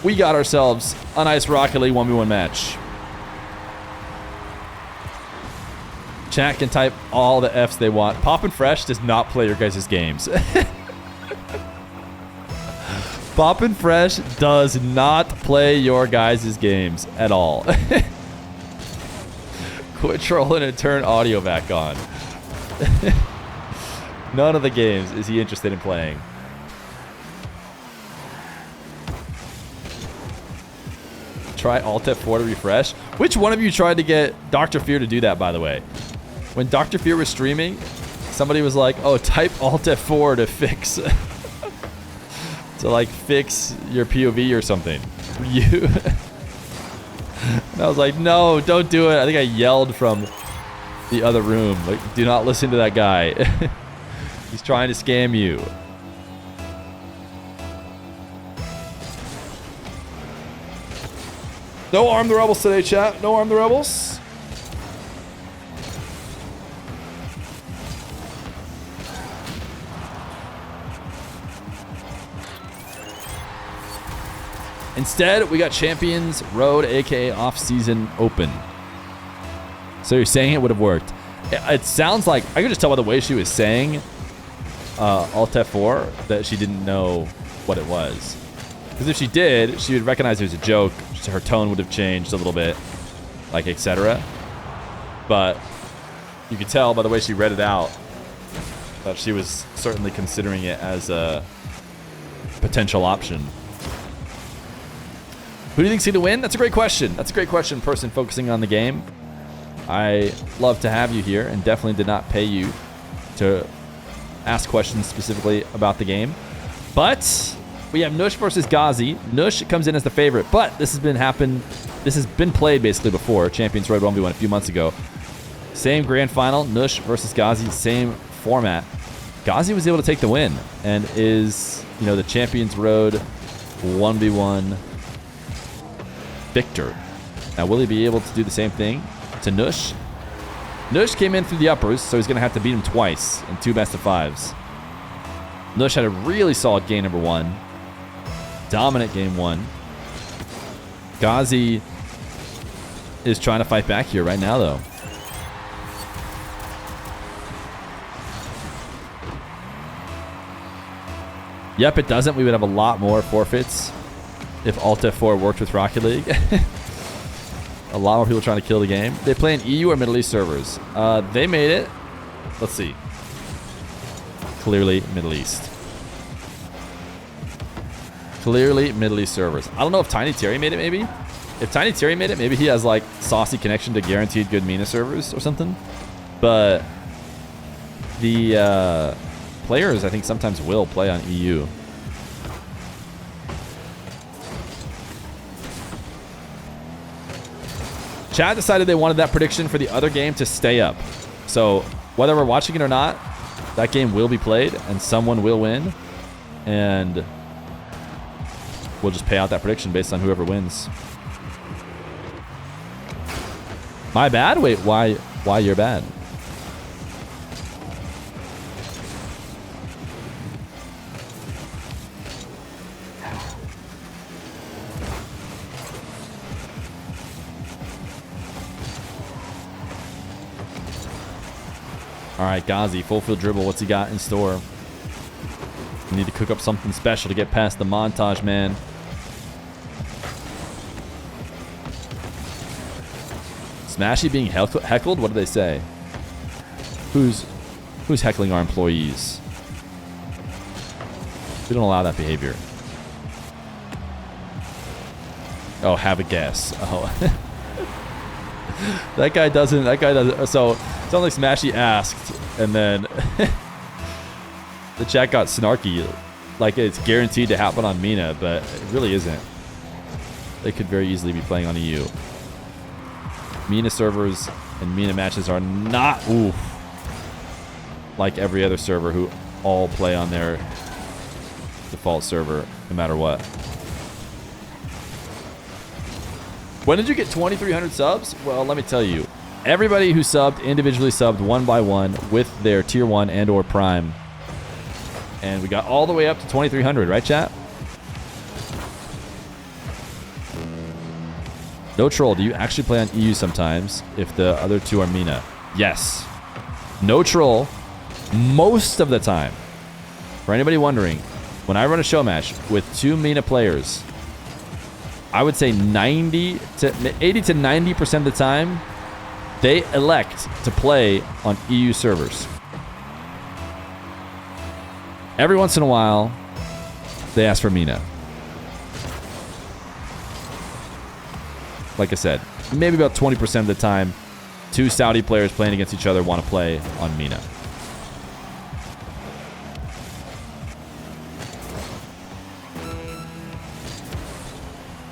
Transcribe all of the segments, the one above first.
we got ourselves a nice Rocket League 1v1 match. Chat can type all the Fs they want. Poppin' Fresh does not play your guys' games. Poppin' Fresh does not play your guys' games at all. Quit trolling and turn audio back on. None of the games is he interested in playing. Try Alt F4 to refresh. Which one of you tried to get Dr. Feer to do that, by the way? When Dr. Feer was streaming, somebody was like, oh, type Alt F4 to fix... to, like, fix your POV or something. You... And I was like, no, don't do it. I think I yelled from the other room. Like, do not listen to that guy. He's trying to scam you. No Arm the Rebels today, chat. No Arm the Rebels. Instead, we got Champions Road, aka Off-Season Open. So you're saying it would have worked. It sounds like, I could just tell by the way she was saying Alt F4 that she didn't know what it was. Because if she did, she would recognize it was a joke. Her tone would have changed a little bit, like etc. But you could tell by the way she read it out that she was certainly considering it as a potential option. Who do you think see the win? That's a great question. That's a great question, person focusing on the game. I love to have you here and definitely did not pay you to ask questions specifically about the game. But we have Nush versus Ghaazi. Nush comes in as the favorite, but this has been played basically before. Champions Road 1v1 a few months ago. Same grand final, Nush versus Ghaazi, same format. Ghaazi was able to take the win and is, you know, the Champions Road 1v1 victor. Now, will he be able to do the same thing to Nush? Nush came in through the uppers, so he's going to have to beat him twice in 2 best of 5s. Nush had a really solid game number 1. Dominant game 1. Ghaazi is trying to fight back here right now, though. Yep, it doesn't. We would have a lot more forfeits if Alt F4 worked with Rocket League. A lot more people trying to kill the game. They play in EU or Middle East servers. They made it. Let's see. Clearly Middle East. Clearly Middle East servers. I don't know if Tiny Terry made it, maybe. If Tiny Terry made it, maybe he has like saucy connection to guaranteed good MENA servers or something. But the players, I think, sometimes will play on EU. Chad decided they wanted that prediction for the other game to stay up. So whether we're watching it or not, that game will be played and someone will win. And we'll just pay out that prediction based on whoever wins. My bad? Wait, why you're bad? All right, Ghaazi, full field dribble. What's he got in store? We need to cook up something special to get past the montage, man. Smashy being heckled? What did they say? Who's heckling our employees? We don't allow that behavior. Oh, have a guess. Oh. That guy doesn't. So, it's not like Smashy asked, and then the chat got snarky. Like it's guaranteed to happen on MENA, but it really isn't. They could very easily be playing on EU. MENA servers and MENA matches are not like every other server who all play on their default server no matter what. When did you get 2,300 subs? Well, let me tell you. Everybody who subbed individually subbed one by one with their tier 1 and or prime. And we got all the way up to 2,300, right, chat? No troll. Do you actually play on EU sometimes if the other two are Mina? Yes. No troll most of the time. For anybody wondering, when I run a show match with 2 Mina players, I would say 80 to 90% of the time, they elect to play on EU servers. Every once in a while, they ask for Mina. Like I said, maybe about 20% of the time, 2 Saudi players playing against each other want to play on Mina.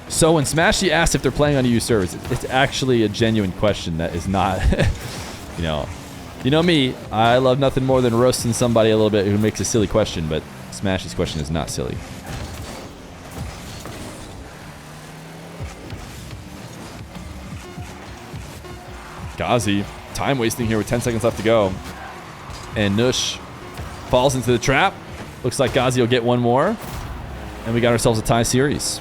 So when Smashy asks if they're playing on EU servers, it's actually a genuine question that is not, you know me, I love nothing more than roasting somebody a little bit who makes a silly question, but Smashy's question is not silly. Ghaazi, time wasting here with 10 seconds left to go. And Nush falls into the trap. Looks like Ghaazi will get one more. And we got ourselves a tie series.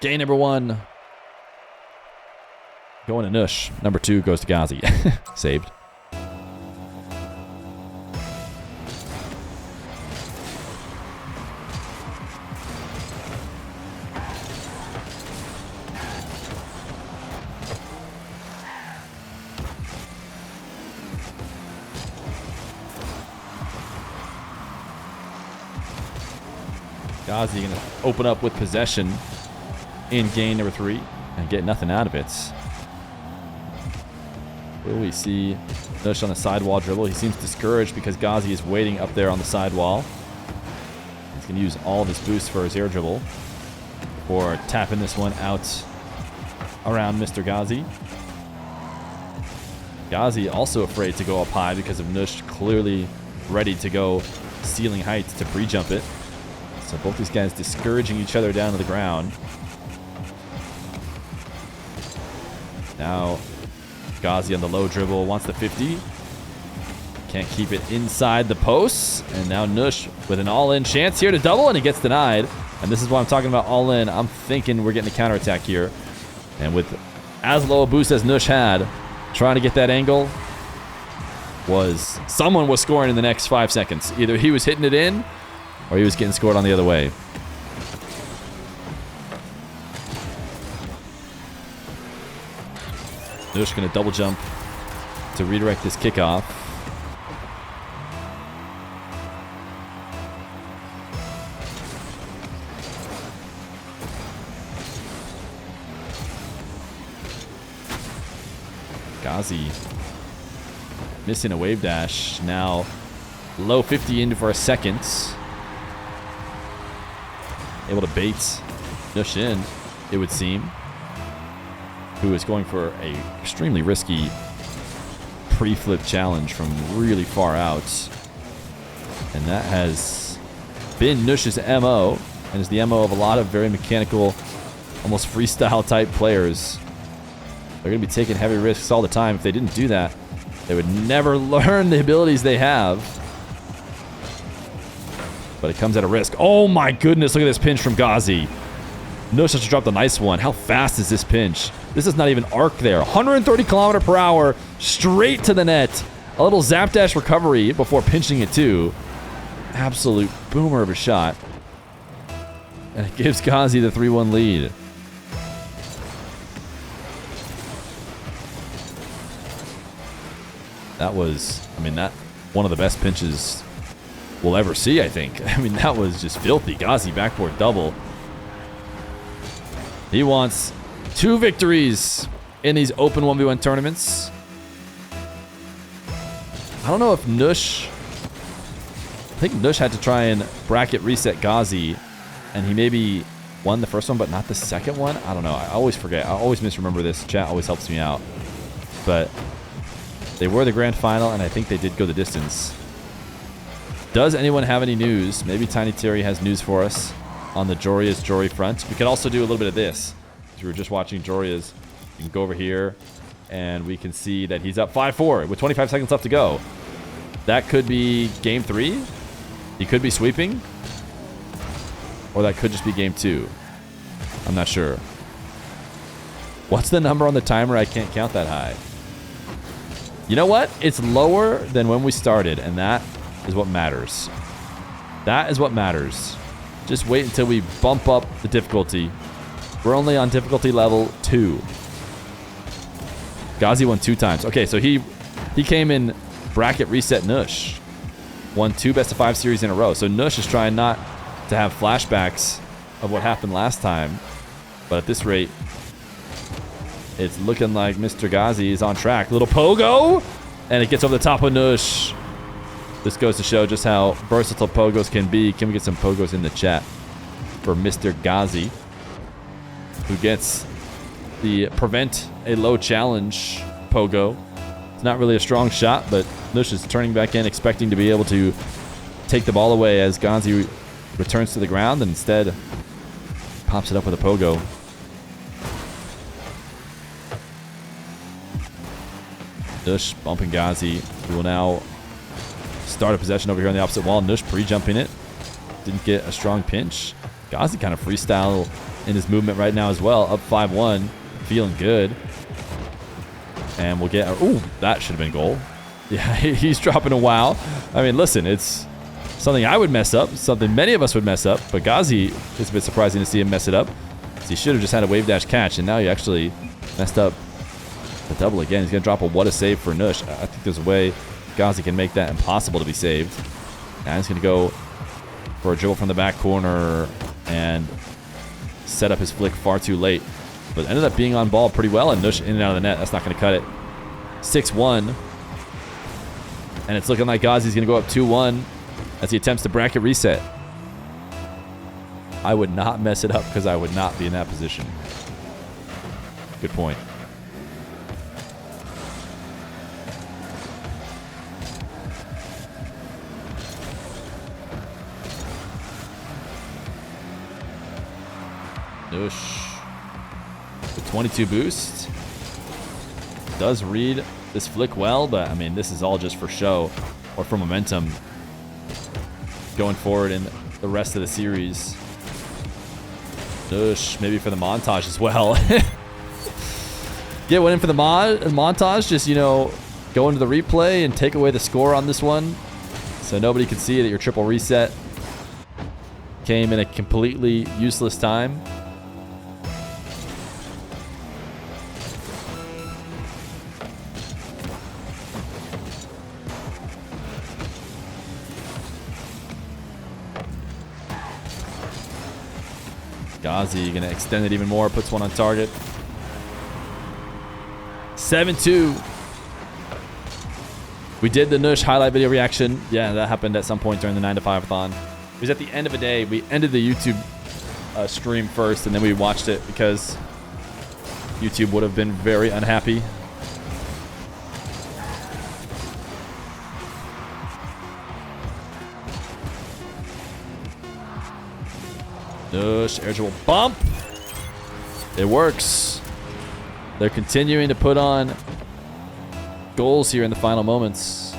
Game number 1. Going to Nush. Number 2 goes to Ghaazi. Saved. Ghaazi going to open up with possession in game number 3 and get nothing out of it. Will we see Nush on the sidewall dribble? He seems discouraged because Ghaazi is waiting up there on the sidewall. He's going to use all of his boost for his air dribble before tapping this one out around Mr. Ghaazi. Ghaazi also afraid to go up high because of Nush clearly ready to go ceiling heights to pre-jump it. So both these guys discouraging each other down to the ground. Now Ghaazi on the low dribble wants the 50. Can't keep it inside the posts. And now Nush with an all-in chance here to double, and he gets denied. And this is why I'm talking about all-in. I'm thinking we're getting a counterattack here. And with as low a boost as Nush had, trying to get that angle, someone was scoring in the next 5 seconds. Either he was hitting it in, or he was getting scored on the other way. Nush going to double jump to redirect this kickoff. Ghaazi missing a wave dash. Now low 50 in for a second. Able to bait Nush in, it would seem, who is going for a extremely risky pre-flip challenge from really far out. And that has been Nush's MO, and is the MO of a lot of very mechanical, almost freestyle type players. They're going to be taking heavy risks all the time. If they didn't do that, they would never learn the abilities they have. But it comes at a risk. Oh my goodness, look at this pinch from Ghaazi. Nush just dropped a nice one. How fast is this pinch? This is not even arc there. 130 km/h, straight to the net. A little zap dash recovery before pinching it too. Absolute boomer of a shot. And it gives Ghaazi the 3-1 lead. That was, that one of the best pinches we'll ever see, I think. That was just filthy. Ghaazi backboard double. He wants 2 victories in these open 1v1 tournaments. I don't know if Nush... I think Nush had to try and bracket reset Ghaazi, and he maybe won the first one, but not the second one. I don't know. I always forget. I always misremember this. Chat always helps me out. But they were the grand final, and I think they did go the distance. Does anyone have any news? Maybe Tiny Terry has news for us. on the Joria's Jory front. We could also do a little bit of this. As we were just watching Joria's, you can go over here, and we can see that he's up 5-4 with 25 seconds left to go. That could be game 3. He could be sweeping. Or that could just be game 2. I'm not sure. What's the number on the timer? I can't count that high. You know what? It's lower than when we started, and that is what matters. That is what matters. Just wait until we bump up the difficulty. We're only on difficulty level 2. Ghaazi won 2 times. Okay, so he came in bracket reset Nush. Won 2 best of 5 series in a row. So Nush is trying not to have flashbacks of what happened last time. But at this rate, it's looking like Mr. Ghaazi is on track. Little pogo, and it gets over the top of Nush. This goes to show just how versatile pogos can be. Can we get some pogos in the chat for Mr. Ghaazi, who gets the prevent a low challenge pogo. It's not really a strong shot, but Nush is turning back in, expecting to be able to take the ball away as Ghaazi returns to the ground, and instead pops it up with a pogo. Nush bumping Ghaazi, who will now start a possession over here on the opposite wall. Nush pre-jumping it. Didn't get a strong pinch. Ghaazi kind of freestyle in his movement right now as well. Up 5-1. Feeling good. And we'll get... Ooh, that should have been goal. Yeah, he's dropping a wow. I mean, listen, it's something I would mess up. Something many of us would mess up. But Ghaazi, it's a bit surprising to see him mess it up. So he should have just had a wave dash catch. And now he actually messed up the double again. He's going to drop a what a save for Nush. I think there's a way Ghaazi can make that impossible to be saved. Now he's going to go for a dribble from the back corner and set up his flick far too late. But ended up being on ball pretty well, and Nush in and out of the net. That's not going to cut it. 6-1. And it's looking like Ghaazi's going to go up 2-1 as he attempts to bracket reset. I would not mess it up because I would not be in that position. Good point. Nush. The 22 boost. Does read this flick well, but I mean, this is all just for show or for momentum going forward in the rest of the series. Nush, maybe for the montage as well. Yeah, went in for the montage. Just, you know, go into the replay and take away the score on this one so nobody can see that your triple reset came in a completely useless time. Ghaazi gonna extend it even more, puts one on target. 7-2. We did the Nush highlight video reaction. Yeah, that happened at some point during the 9 to 5-a-thon. It was at the end of a day. We ended the YouTube stream first, and then we watched it because YouTube would have been very unhappy. Nush, air dribble bump. It works. They're continuing to put on goals here in the final moments.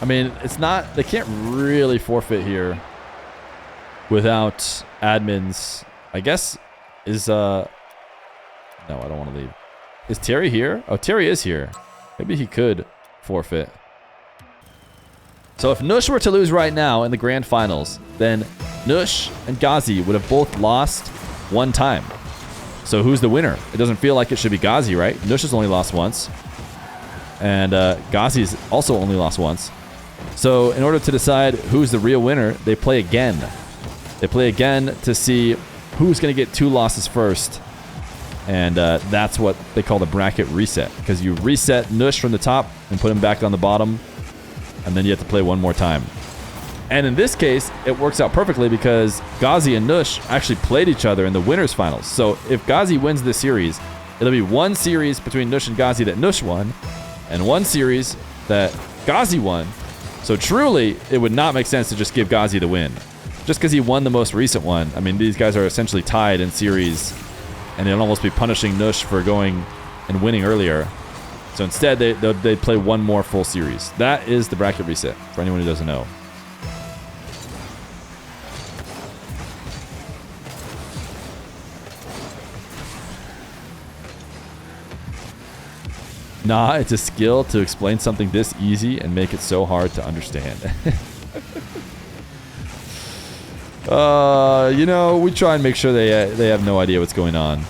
I mean, it's not, they can't really forfeit here without admins. I guess is, no, I don't want to leave. Is Terry here? Oh, Terry is here. Maybe he could forfeit. So if Nush were to lose right now in the grand finals, then Nush and Ghaazi would have both lost 1 time. So who's the winner? It doesn't feel like it should be Ghaazi, right? Nush has only lost once. And Ghaazi's also only lost once. So in order to decide who's the real winner, they play again. They play again to see who's going to get 2 losses first. And that's what they call the bracket reset. Because you reset Nush from the top and put him back on the bottom. And then you have to play one more time. And in this case, it works out perfectly because Ghaazi and Nush actually played each other in the winners finals. So if Ghaazi wins this series, It'll be one series between Nush and Ghaazi that Nush won, and one series that Ghaazi won. So truly, it would not make sense to just give Ghaazi the win. Just because he won the most recent one. I mean, these guys are essentially tied in series, and they'll almost be punishing Nush for going and winning earlier. So instead, they'd play one more full series. That is the bracket reset, for anyone who doesn't know. Nah, it's a skill to explain something this easy and make it so hard to understand. You know, we try and make sure they have no idea what's going on.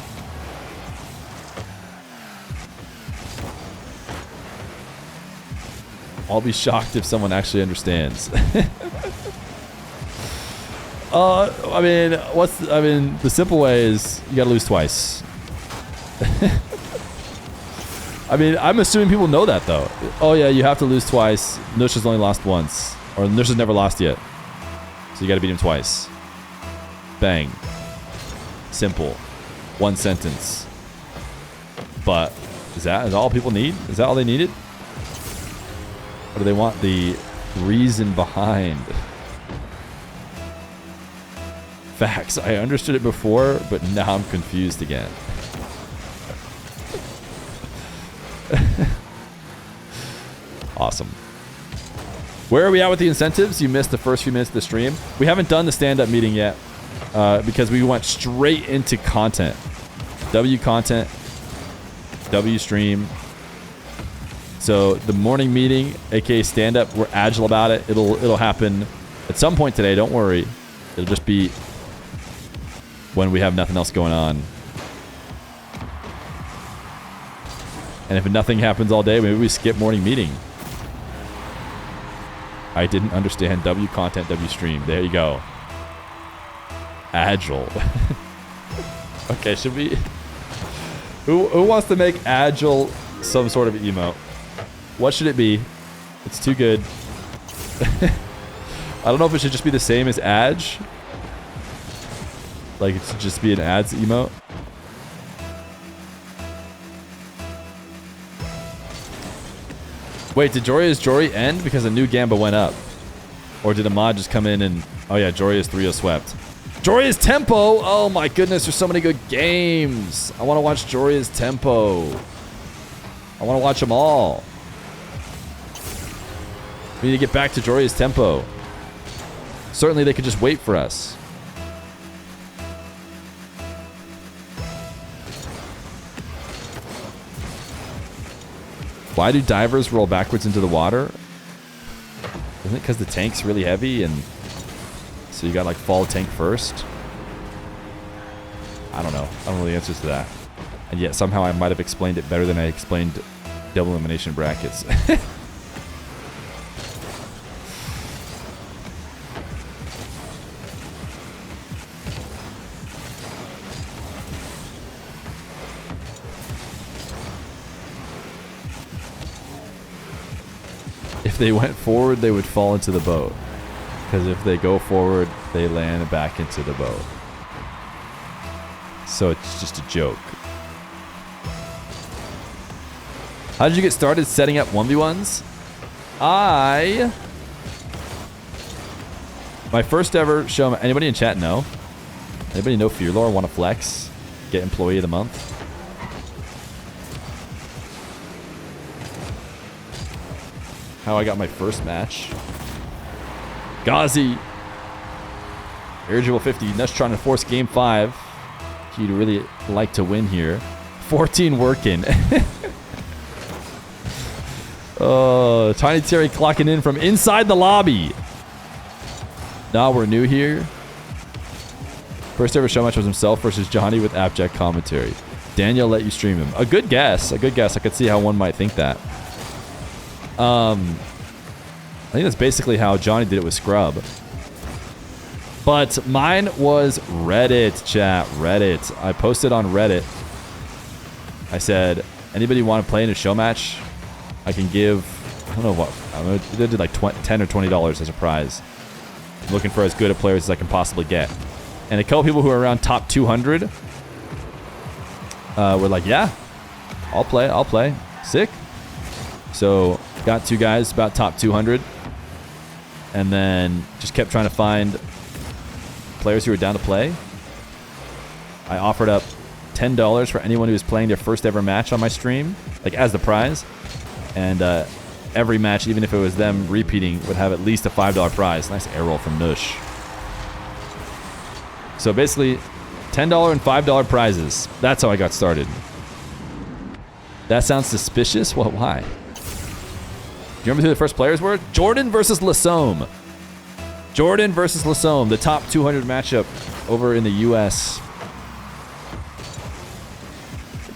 I'll be shocked if someone actually understands. I mean, the simple way is you gotta lose twice. I mean, I'm assuming people know that, though. Oh, yeah, you have to lose twice. Nush has only lost once. Or Nush has never lost yet. So you got to beat him twice. Bang. Simple. One sentence. But is that all people need? Is that all they needed? Or do they want the reason behind? Facts. I understood it before, but now I'm confused again. Awesome. Where are we at with the incentives? You missed the first few minutes of the stream. We haven't done the stand-up meeting yet because we went straight into content. W content, W stream. So the morning meeting, aka stand-up, we're agile about it. It'll happen at some point today. Don't worry. It'll just be when we have nothing else going on. And if nothing happens all day, maybe we skip morning meeting. I didn't understand W content, W stream. There you go. Agile. Okay, should we... Who wants to make agile some sort of emote? What should it be? It's too good. I don't know if it should just be the same as Adge. Like it should just be an ads emote. Wait, did Joria's Jory end because a new Gamba went up? Or did a mod just come in and... Oh yeah, Joria's 3-0 swept. Joria's Tempo! Oh my goodness, there's so many good games. I want to watch Joria's Tempo. I want to watch them all. We need to get back to Joria's Tempo. Certainly they could just wait for us. Why do divers roll backwards into the water? Isn't it because the tank's really heavy and so you got like fall tank first? I don't know. I don't know the answers to that. And yet somehow I might have explained it better than I explained double elimination brackets. If they went forward, they would fall into the boat. Because if they go forward, they land back into the boat. So it's just a joke. How did you get started setting up 1v1s? My first ever show... Anybody in chat know? Anybody know Fear Lore? Want to flex? Get Employee of the Month? How I got my first match. Ghaazi. Irreducible 50. Nush trying to force game 5. You'd really like to win here. 14 working. Oh, Tiny Terry clocking in from inside the lobby. Nah, we're new here. First ever show match was himself versus Johnny with abject commentary. Daniel let you stream him. A good guess. A good guess. I could see how one might think that. I think that's basically how Johnny did it with Scrub. But mine was Reddit, chat. Reddit. I posted on Reddit. I said, anybody want to play in a show match? I can give, I don't know what, they did like $10 or $20 as a prize. I'm looking for as good a players as I can possibly get. And a couple people who are around top 200 were like, yeah, I'll play. Sick. So got 2 guys about top 200. And then just kept trying to find players who were down to play. I offered up $10 for anyone who was playing their first ever match on my stream, like as the prize. And every match, even if it was them repeating, would have at least a $5 prize. Nice air roll from Nush. So basically, $10 and $5 prizes. That's how I got started. That sounds suspicious? Well, why? Do you remember who the first players were? Jordan versus Lasome. Jordan versus Lasome, the top 200 matchup over in the US.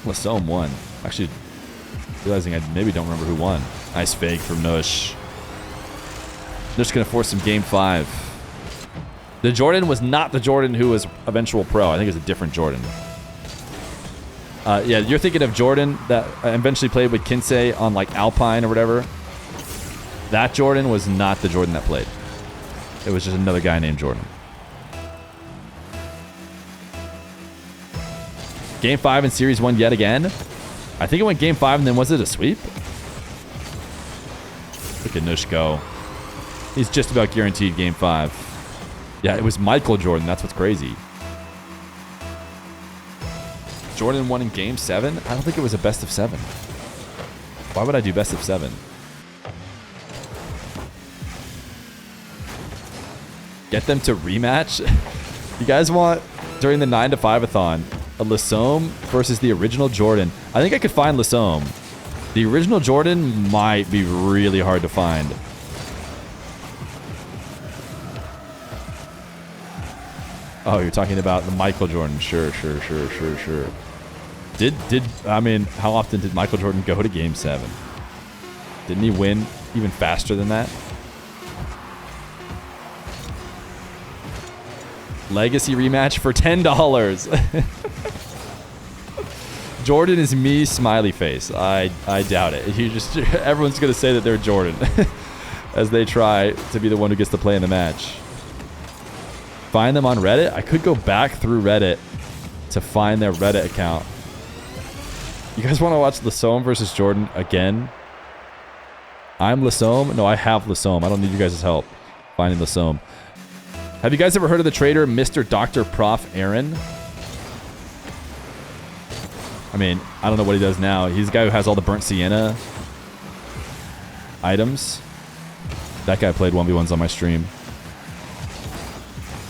Lasome won. Actually, realizing I maybe don't remember who won. Nice fake from Nush. Nush gonna force some game 5. The Jordan was not the Jordan who was eventual pro. I think it was a different Jordan. Yeah, you're thinking of Jordan that eventually played with Kinsey on like Alpine or whatever. That Jordan was not the Jordan that played. It was just another guy named Jordan. Game 5 in Series 1 yet again. I think it went Game 5 and then was it a sweep? Look at Nush go. He's just about guaranteed Game 5. Yeah, it was Michael Jordan. That's what's crazy. Jordan won in Game 7? I don't think it was a best of 7. Why would I do best of 7? Get them to rematch? You guys want, during the 9 to 5-a-thon, a Lasome versus the original Jordan. I think I could find Lasome. The original Jordan might be really hard to find. Oh, you're talking about the Michael Jordan. Sure. I mean, how often did Michael Jordan go to Game 7? Didn't he win even faster than that? Legacy rematch for $10. Jordan is me, smiley face. I doubt it. Everyone's gonna say that they're Jordan as they try to be the one who gets to play in the match. Find them on Reddit. I could go back through Reddit to find their Reddit account. You guys want to watch Lasome versus Jordan again? I'm Lasome. No, I have Lasome. I don't need you guys' help finding Lasome. Have you guys ever heard of the trader Mr. Dr. Prof. Aaron? I mean, I don't know what he does now. He's the guy who has all the burnt sienna items. That guy played 1v1s on my stream.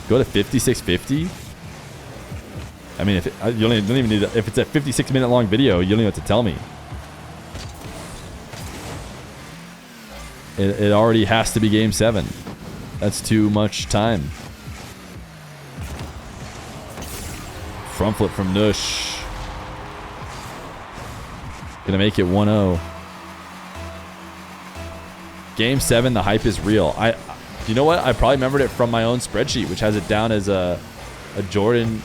Go to 5650? I mean, you don't even need if it's a 56-minute long video, you don't even have to tell me. It already has to be Game 7. That's too much time. Front flip from Nush. Gonna make it 1-0. Game 7, the hype is real. You know what? I probably remembered it from my own spreadsheet, which has it down as a Jordan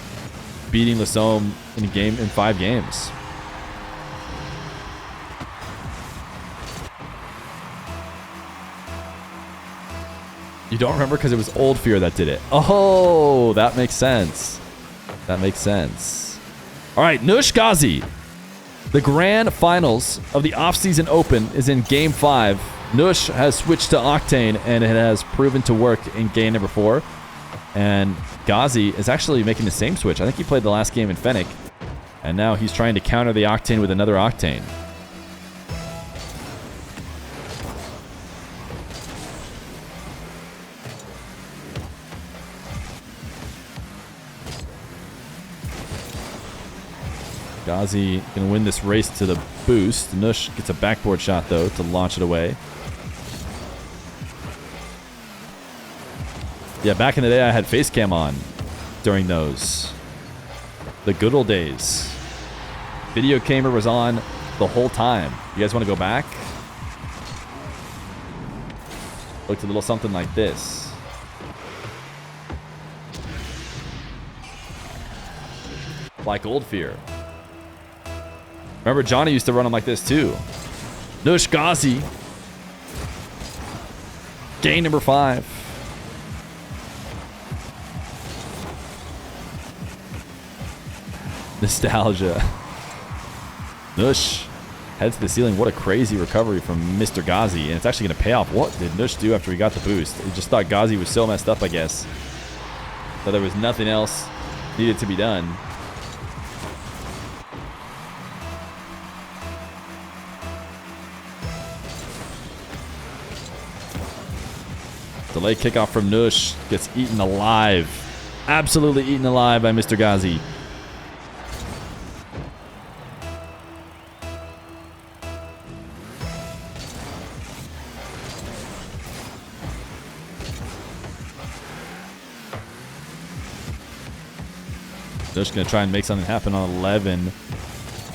beating Lasome in 5 games. You don't remember because it was old Feer that did it. Oh, that makes sense. That makes sense. All right, Nush Ghaazi. The grand finals of the off-season open is in Game 5. Nush has switched to Octane, and it has proven to work in game number 4. And Ghaazi is actually making the same switch. I think he played the last game in Fennec, and now he's trying to counter the Octane with another Octane. Ghaazi gonna win this race to the boost. Nush gets a backboard shot though to launch it away. Yeah, back in the day I had face cam on during those. The good old days. Video camera was on the whole time. You guys want to go back? Looked a little something like this. Like old Feer. Remember, Johnny used to run them like this too. Nush Ghaazi. Game number 5. Nostalgia. Nush heads to the ceiling. What a crazy recovery from Mr. Ghaazi. And it's actually going to pay off. What did Nush do after he got the boost? He just thought Ghaazi was so messed up, I guess. So there was nothing else needed to be done. Delay kickoff from Nush. Gets eaten alive. Absolutely eaten alive by Mr. Ghaazi. Nush going to try and make something happen on 11.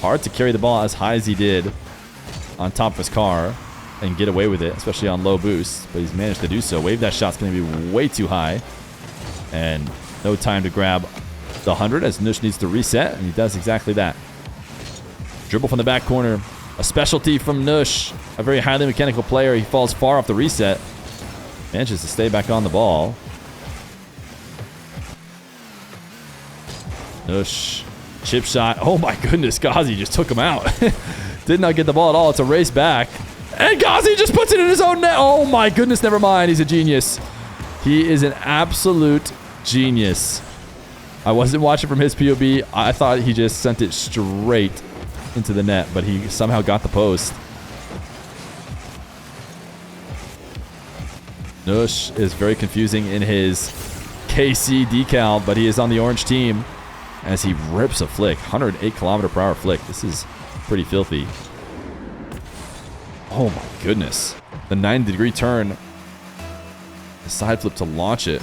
Hard to carry the ball as high as he did on top of his car and get away with it, especially on low boosts. But he's managed to do so. Wave that shot's going to be way too high. And no time to grab the 100 as Nush needs to reset, and he does exactly that. Dribble from the back corner. A specialty from Nush. A very highly mechanical player. He falls far off the reset. Manages to stay back on the ball. Nush. Chip shot. Oh my goodness. Ghaazi just took him out. Did not get the ball at all. It's a race back. And Ghaazi just puts it in his own net. Oh my goodness. Never mind. He's a genius. He is an absolute genius. I wasn't watching from his POV. I thought he just sent it straight into the net, but he somehow got the post. Nush is very confusing in his KC decal, but he is on the orange team as he rips a flick. 108 km/h flick. This is pretty filthy. Oh my goodness. The 90-degree turn. The side flip to launch it.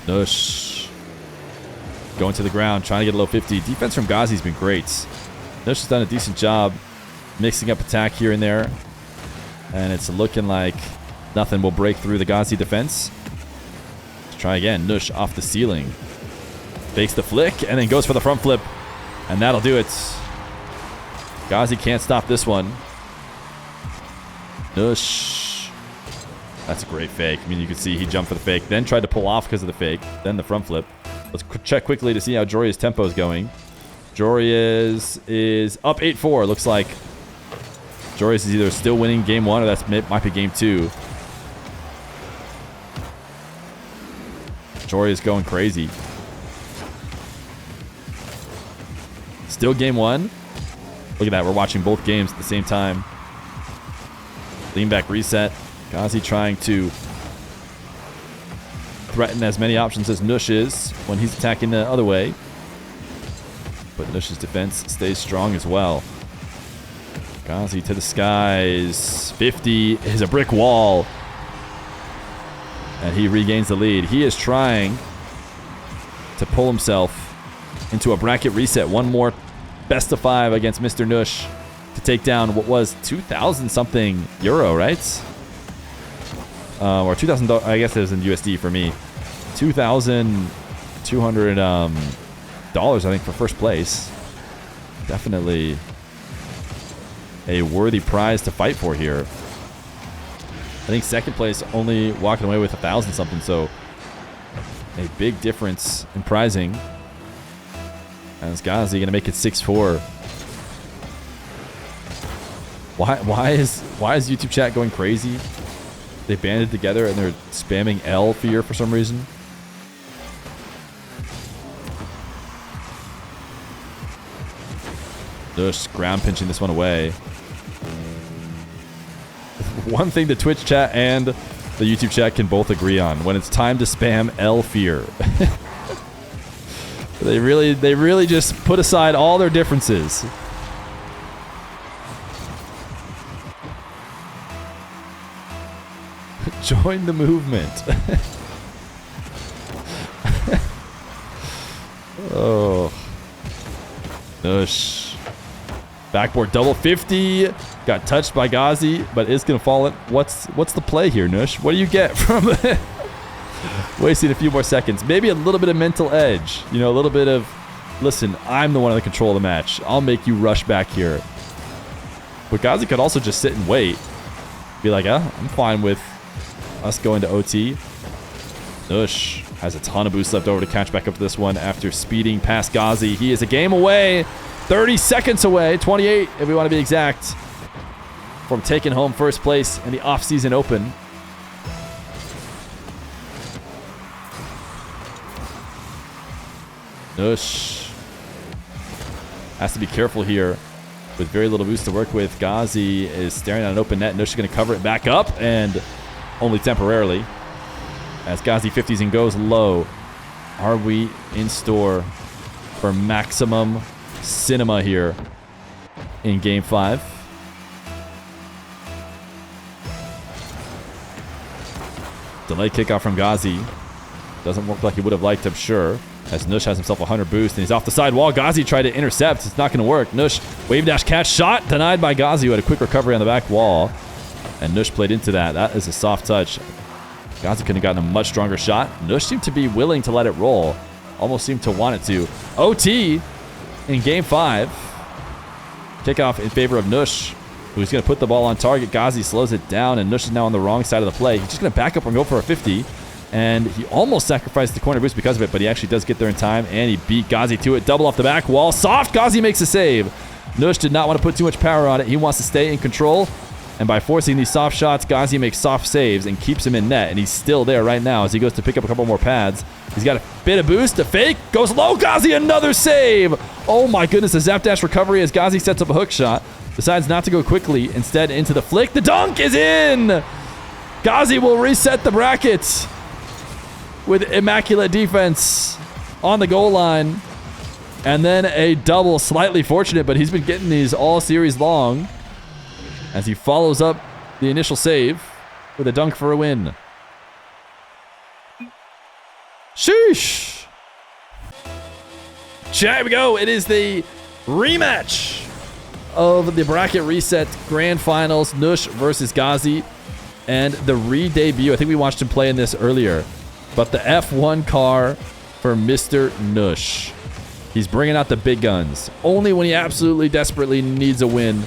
Nush going to the ground, trying to get a low 50. Defense from Ghaazi's been great. Nush has done a decent job mixing up attack here and there. And it's looking like nothing will break through the Ghaazi defense. Let's try again. Nush off the ceiling. Fakes the flick and then goes for the front flip. And that'll do it. Ghaazi can't stop this one. Nush. That's a great fake. I mean, you can see he jumped for the fake, then tried to pull off because of the fake, then the front flip. Let's check quickly to see how Joria's tempo is going. Joria's is up 8-4. Looks like Joria's is either still winning game 1 or that might be game 2. Joria's going crazy. Still game 1. Look at that. We're watching both games at the same time. Lean back reset. Ghaazi trying to threaten as many options as Nush is when he's attacking the other way. But Nush's defense stays strong as well. Ghaazi to the skies. 50 is a brick wall. And he regains the lead. He is trying to pull himself into a bracket reset. One more best of 5 against Mr. Nush to take down what was 2,000 something euro, right? Or 2,000, I guess it was in USD for me. $2,200 dollars, I think, for first place. Definitely a worthy prize to fight for here. I think second place only walking away with 1,000 something, so a big difference in prizing. And is Ghaazi gonna make it 6-4? Why is YouTube chat going crazy? They banded together and they're spamming L Feer for some reason. Just ground pinching this one away. One thing the Twitch chat and the YouTube chat can both agree on: when it's time to spam L Feer. They really just put aside all their differences. Join the movement. Oh. Nush. Backboard double 50. Got touched by Ghaazi, but is going to fall in. What's the play here, Nush? What do you get from wasting a few more seconds? Maybe a little bit of mental edge. You know, a little bit of, listen, I'm the one in the control of the match. I'll make you rush back here. But Ghaazi could also just sit and wait. Be like, I'm fine with us going to OT. Nush Has a ton of boost left over to catch back up to this one after speeding past Ghaazi. He is a game away, 30 seconds away, 28 if we want to be exact, from taking home first place in the off-season open. Nush has to be careful here with very little boost to work with. Ghaazi is staring at an open net. Nush is going to cover it back up, and only temporarily, as Ghaazi 50s and goes low. Are we in store for maximum cinema here in Game 5? Delayed kickoff from Ghaazi. Doesn't look like he would have liked, I'm sure, as Nush has himself 100 boost, and he's off the sidewall. Ghaazi tried to intercept. It's not going to work. Nush, wave dash catch, shot denied by Ghaazi, who had a quick recovery on the back wall. And Nush played into that. That is a soft touch. Ghaazi couldn't have gotten a much stronger shot. Nush seemed to be willing to let it roll. Almost seemed to want it to. OT in Game 5. Kickoff in favor of Nush, who's going to put the ball on target. Ghaazi slows it down, and Nush is now on the wrong side of the play. He's just going to back up and go for a 50. And he almost sacrificed the corner boost because of it, but he actually does get there in time, and he beat Ghaazi to it. Double off the back wall. Soft. Ghaazi makes a save. Nush did not want to put too much power on it. He wants to stay in control. And by forcing these soft shots, Ghaazi makes soft saves and keeps him in net. And he's still there right now as he goes to pick up a couple more pads. He's got a bit of boost. A fake. Goes low. Ghaazi, another save. Oh my goodness. A zap dash recovery as Ghaazi sets up a hook shot. Decides not to go quickly. Instead, into the flick. The dunk is in. Ghaazi will reset the brackets with immaculate defense on the goal line. And then a double. Slightly fortunate, but he's been getting these all series long, as he follows up the initial save with a dunk for a win. Sheesh. Here we go. It is the rematch of the bracket reset grand finals. Nush versus Ghaazi. And the re-debut. I think we watched him play in this earlier. But the F1 car for Mr. Nush. He's bringing out the big guns. Only when he absolutely desperately needs a win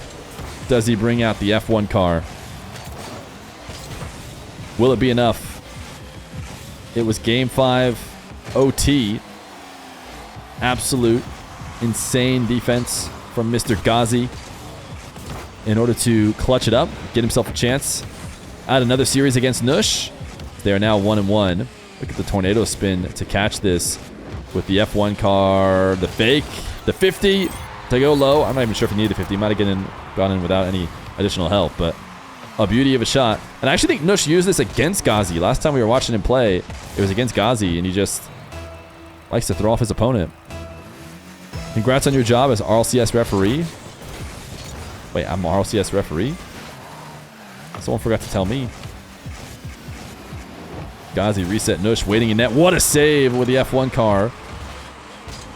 does he bring out the F1 car. Will it be enough? It was Game 5 OT. Absolute insane defense from Mr. Ghaazi in order to clutch it up, get himself a chance at another series against Nush. They are now 1-1. Look at the tornado spin to catch this with the F1 car. The fake, the 50 to go low. I'm not even sure if he needed the 50. He might have gone in without any additional help, but a beauty of a shot. And I actually think Nush used this against Ghaazi. Last time we were watching him play, it was against Ghaazi, and he just likes to throw off his opponent. Congrats on your job as RLCS referee. Wait, I'm RLCS referee? Someone forgot to tell me. Ghaazi reset Nush, waiting in net. What a save with the F1 car.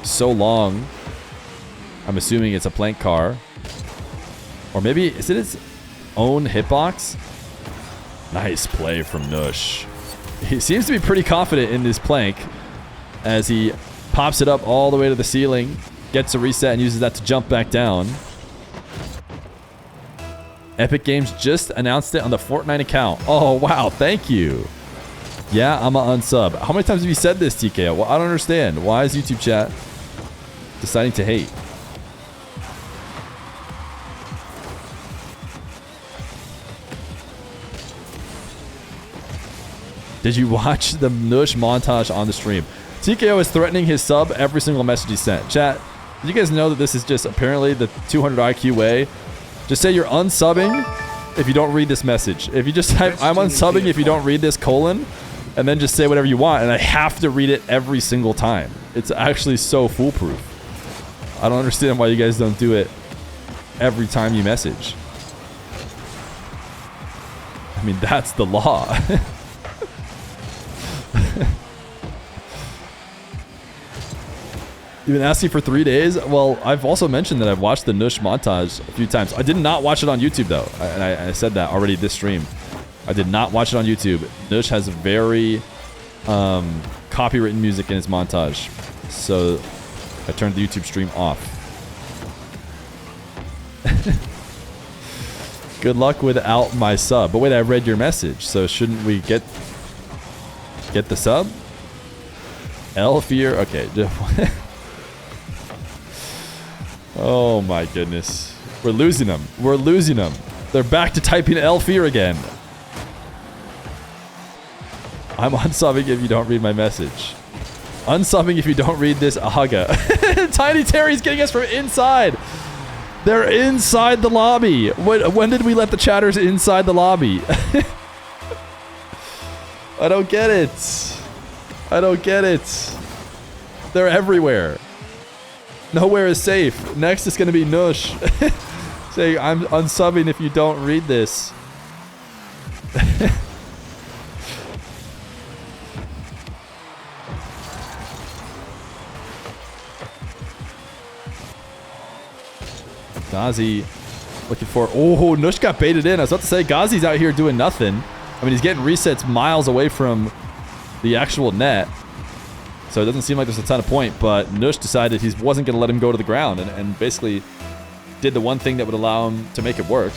So long. I'm assuming it's a plank car. Or maybe, is it its own hitbox? Nice play from Nush. He seems to be pretty confident in this plank as he pops it up all the way to the ceiling, gets a reset, and uses that to jump back down. Epic Games just announced it on the Fortnite account. Oh, wow. Thank you. Yeah, I'm an unsub. How many times have you said this, TK? Well, I don't understand. Why is YouTube chat deciding to hate? Did you watch the Nush montage on the stream? TKO is threatening his sub every single message he sent. Chat, did you guys know that this is just apparently the 200 IQ way? Just say you're unsubbing if you don't read this message. If you just type, I'm unsubbing if you don't read this colon, and then just say whatever you want, and I have to read it every single time. It's actually so foolproof. I don't understand why you guys don't do it every time you message. I mean, that's the law. You've been asking for 3 days? Well, I've also mentioned that I've watched the Nush montage a few times. I did not watch it on YouTube, though. And I said that already this stream. I did not watch it on YouTube. Nush has very copywritten music in his montage. So I turned the YouTube stream off. Good luck without my sub. But wait, I read your message. So shouldn't we get the sub? Feer. Okay. Oh my goodness. We're losing them. We're losing them. They're back to typing Feer again. I'm unsubbing if you don't read my message. Unsubbing if you don't read this aga. Tiny Terry's getting us from inside. They're inside the lobby. When did we let the chatters inside the lobby? I don't get it. I don't get it. They're everywhere. Nowhere is safe. Next is going to be Nush. Saying, I'm unsubbing if you don't read this. Ghaazi looking for... Oh, Nush got baited in. I was about to say, Ghazi's out here doing nothing. I mean, he's getting resets miles away from the actual net. So it doesn't seem like there's a ton of point, but Nush decided he wasn't going to let him go to the ground and basically did the one thing that would allow him to make it work.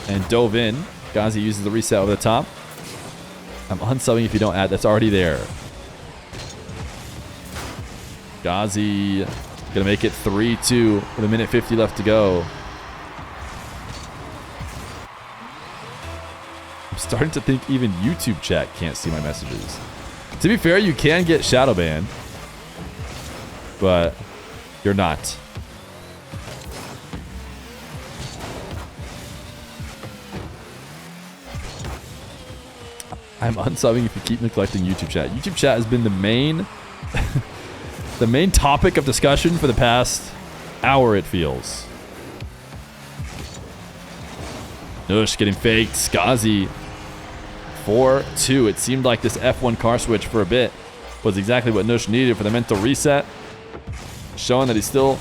And dove in. Ghaazi uses the reset over the top. I'm unsubbing if you don't add. That's already there. Ghaazi going to make it 3-2 with a minute 50 left to go. I'm starting to think even YouTube chat can't see my messages. To be fair, you can get shadow banned, but you're not. I'm unsubbing if you keep neglecting YouTube chat. YouTube chat has been the main the main topic of discussion for the past hour, it feels. Nush getting faked. Ghaazi 4-2. It seemed like this F1 car switch for a bit was exactly what Nush needed for the mental reset. Showing that he's still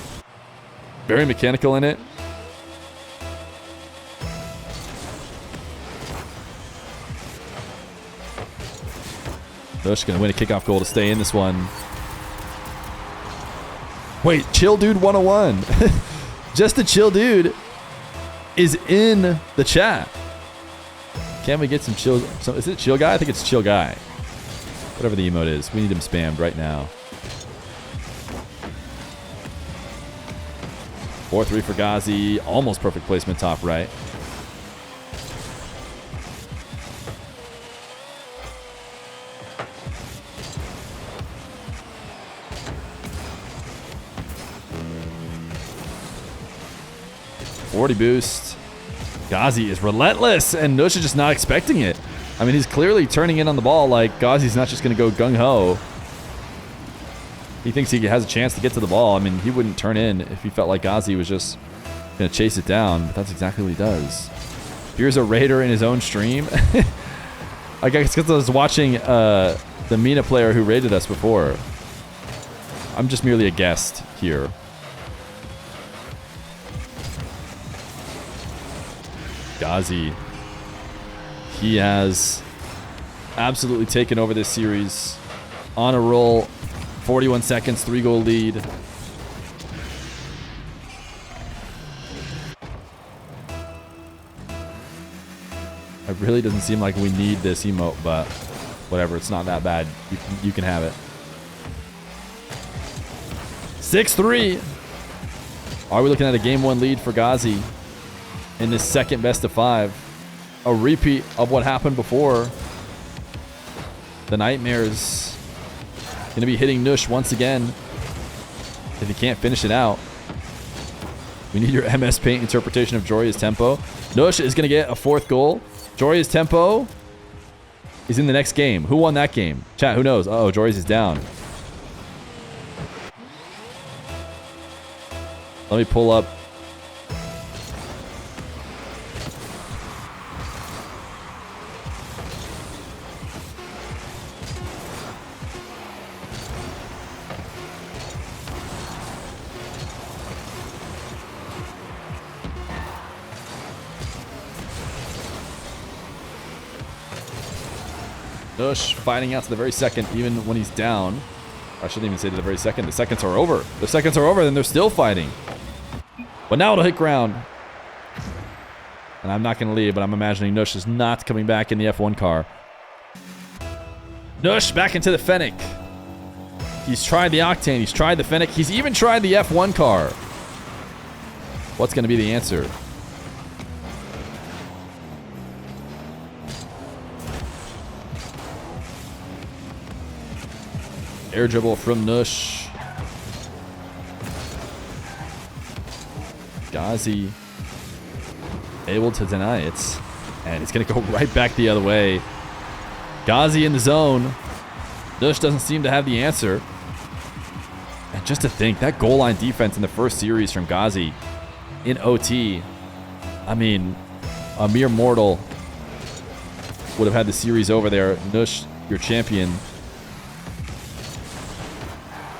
very mechanical in it. Nush going to win a kickoff goal to stay in this one. Wait, Chill Dude 101. Just a Chill Dude is in the chat. Can we get some chill? Is it Chill Guy? I think it's Chill Guy. Whatever the emote is. We need him spammed right now. 4-3 for Ghaazi. Almost perfect placement top right. Boost. Ghaazi is relentless, and Nush is just not expecting it. I mean, he's clearly turning in on the ball like Ghazi's not just going to go gung-ho. He thinks he has a chance to get to the ball. I mean, he wouldn't turn in if he felt like Ghaazi was just going to chase it down, but that's exactly what he does. Here's a Raider in his own stream. I guess because I was watching the Mina player who raided us before. I'm just merely a guest here. Ghaazi, he has absolutely taken over this series. On a roll, 41 seconds, 3-goal lead. It really doesn't seem like we need this emote, but whatever, it's not that bad. You can have it. 6-3. Are we looking at a game 1 lead for Ghaazi in this second best of 5? A repeat of what happened before. The Nightmares going to be hitting Nush once again if he can't finish it out. We need your MS Paint interpretation of Jorya's tempo. Nush is going to get a 4th goal. Jorya's tempo is in the next game. Who won that game? Chat, who knows? Uh-oh, Jorya's is down. Let me pull up. Nush fighting out to the very second, even when he's down. I shouldn't even say to the very second. The seconds are over. The seconds are over, then they're still fighting. But now it'll hit ground. And I'm not going to leave, but I'm imagining Nush is not coming back in the F1 car. Nush back into the Fennec. He's tried the Octane. He's tried the Fennec. He's even tried the F1 car. What's going to be the answer? Air dribble from Nush. Ghaazi able to deny it. And it's going to go right back the other way. Ghaazi in the zone. Nush doesn't seem to have the answer. And just to think, that goal line defense in the first series from Ghaazi in OT. I mean, a mere mortal would have had the series over there. Nush, your champion.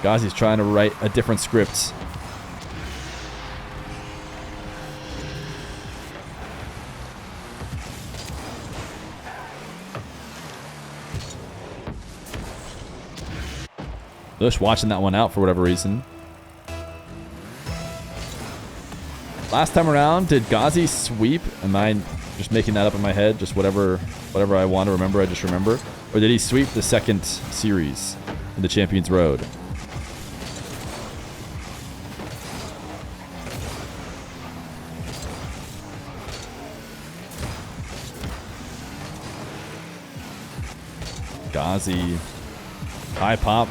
Ghazi's trying to write a different script. Nush watching that one out for whatever reason. Last time around, did Ghaazi sweep? Am I just making that up in my head? Just whatever I want to remember, I just remember. Or did he sweep the second series in the Champions Road? Ghaazi, high pop.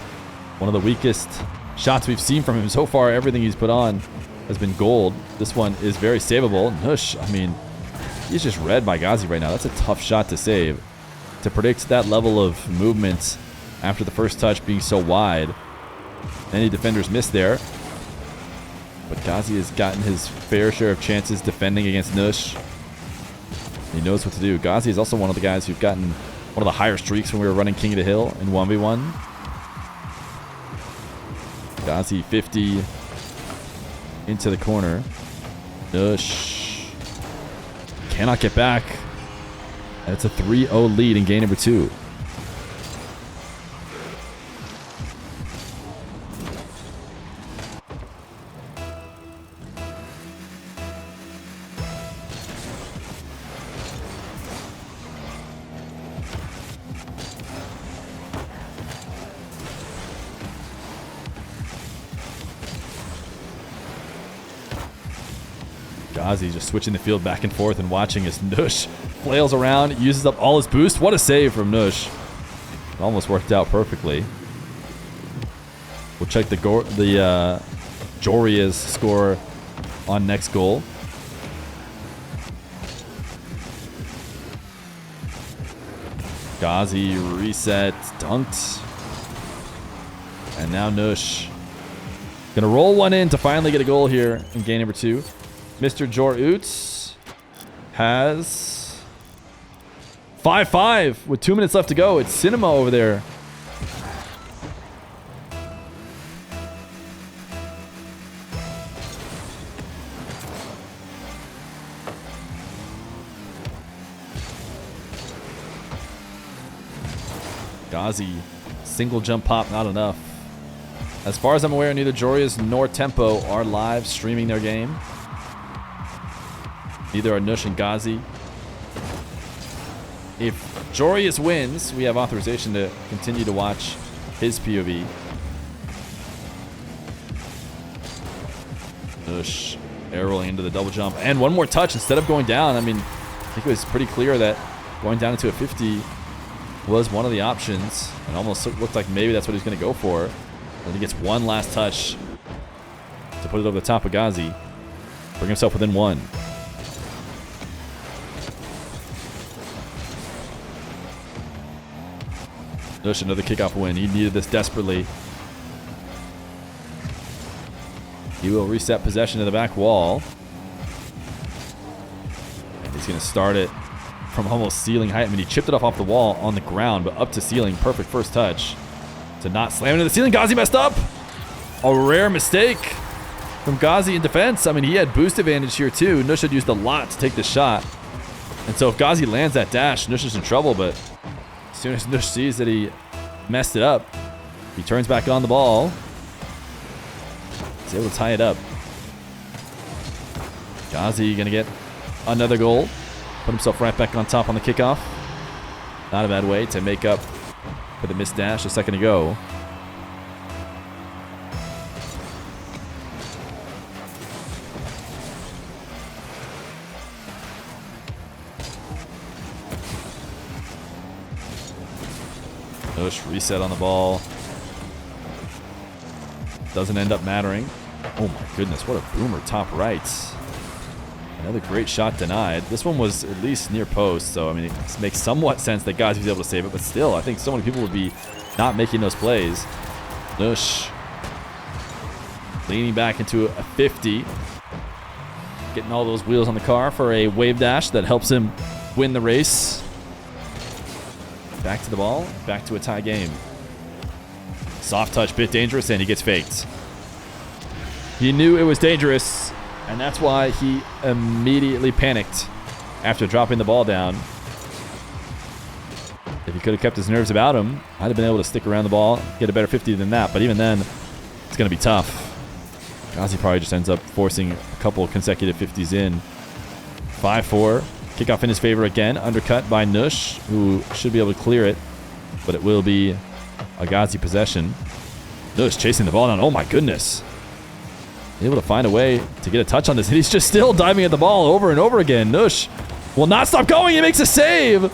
One of the weakest shots we've seen from him so far. Everything he's put on has been gold. This one is very savable. Nush, I mean, he's just read by Ghaazi right now. That's a tough shot to save. To predict that level of movement after the first touch being so wide. Many defenders missed there. But Ghaazi has gotten his fair share of chances defending against Nush. He knows what to do. Ghaazi is also one of the guys who've gotten one of the higher streaks when we were running King of the Hill in 1v1. Ghaazi 50 into the corner. Nush cannot get back. And it's a 3-0 lead in game number 2. Ghaazi just switching the field back and forth and watching as Nush flails around, uses up all his boost. What a save from Nush. It almost worked out perfectly. We'll check the Joria's score on next goal. Ghaazi reset, dunked. And now Nush gonna roll one in to finally get a goal here in game number 2. Mr. Jor Oots has 5-5 with 2 minutes left to go. It's Cinema over there. Ghaazi, single jump pop, not enough. As far as I'm aware, neither Joria's nor Tempo are live streaming their game. Neither are Nush and Ghaazi. If Jorius wins, we have authorization to continue to watch his POV. Nush air rolling into the double jump. And one more touch instead of going down. I mean, I think it was pretty clear that going down into a 50 was one of the options. And almost looked like maybe that's what he's going to go for. And he gets one last touch to put it over the top of Ghaazi. Bring himself within 1. Nush, another kickoff win. He needed this desperately. He will reset possession to the back wall. And he's going to start it from almost ceiling height. I mean, he chipped it off the wall on the ground, but up to ceiling. Perfect first touch. To not slam into the ceiling. Ghaazi messed up. A rare mistake from Ghaazi in defense. I mean, he had boost advantage here too. Nush had used a lot to take the shot. And so if Ghaazi lands that dash, Nush is in trouble, but as soon as Nush sees that he messed it up, he turns back on the ball. He's able to tie it up. Ghaazi gonna get another goal. Put himself right back on top on the kickoff. Not a bad way to make up for the missed dash a second ago. Nush reset on the ball. Doesn't end up mattering. Oh my goodness, what a boomer top right. Another great shot denied. This one was at least near post, so I mean, it makes somewhat sense that Ghaazi was able to save it, but still, I think so many people would be not making those plays. Nush leaning back into a 50. Getting all those wheels on the car for a wave dash that helps him win the race. Back to the ball, back to a tie game. Soft touch, bit dangerous, and he gets faked. He knew it was dangerous, and that's why he immediately panicked after dropping the ball down. If he could have kept his nerves about him, I'd have been able to stick around the ball, get a better 50 than that, but even then, it's going to be tough. Ghaazi probably just ends up forcing a couple consecutive 50s in. 5-4. Kickoff in his favor again. Undercut by Nush, who should be able to clear it, but it will be a Ghaazi possession. Nush chasing the ball down. Oh my goodness. Able to find a way to get a touch on this, and he's just still diving at the ball over and over again. Nush will not stop going. He makes a save.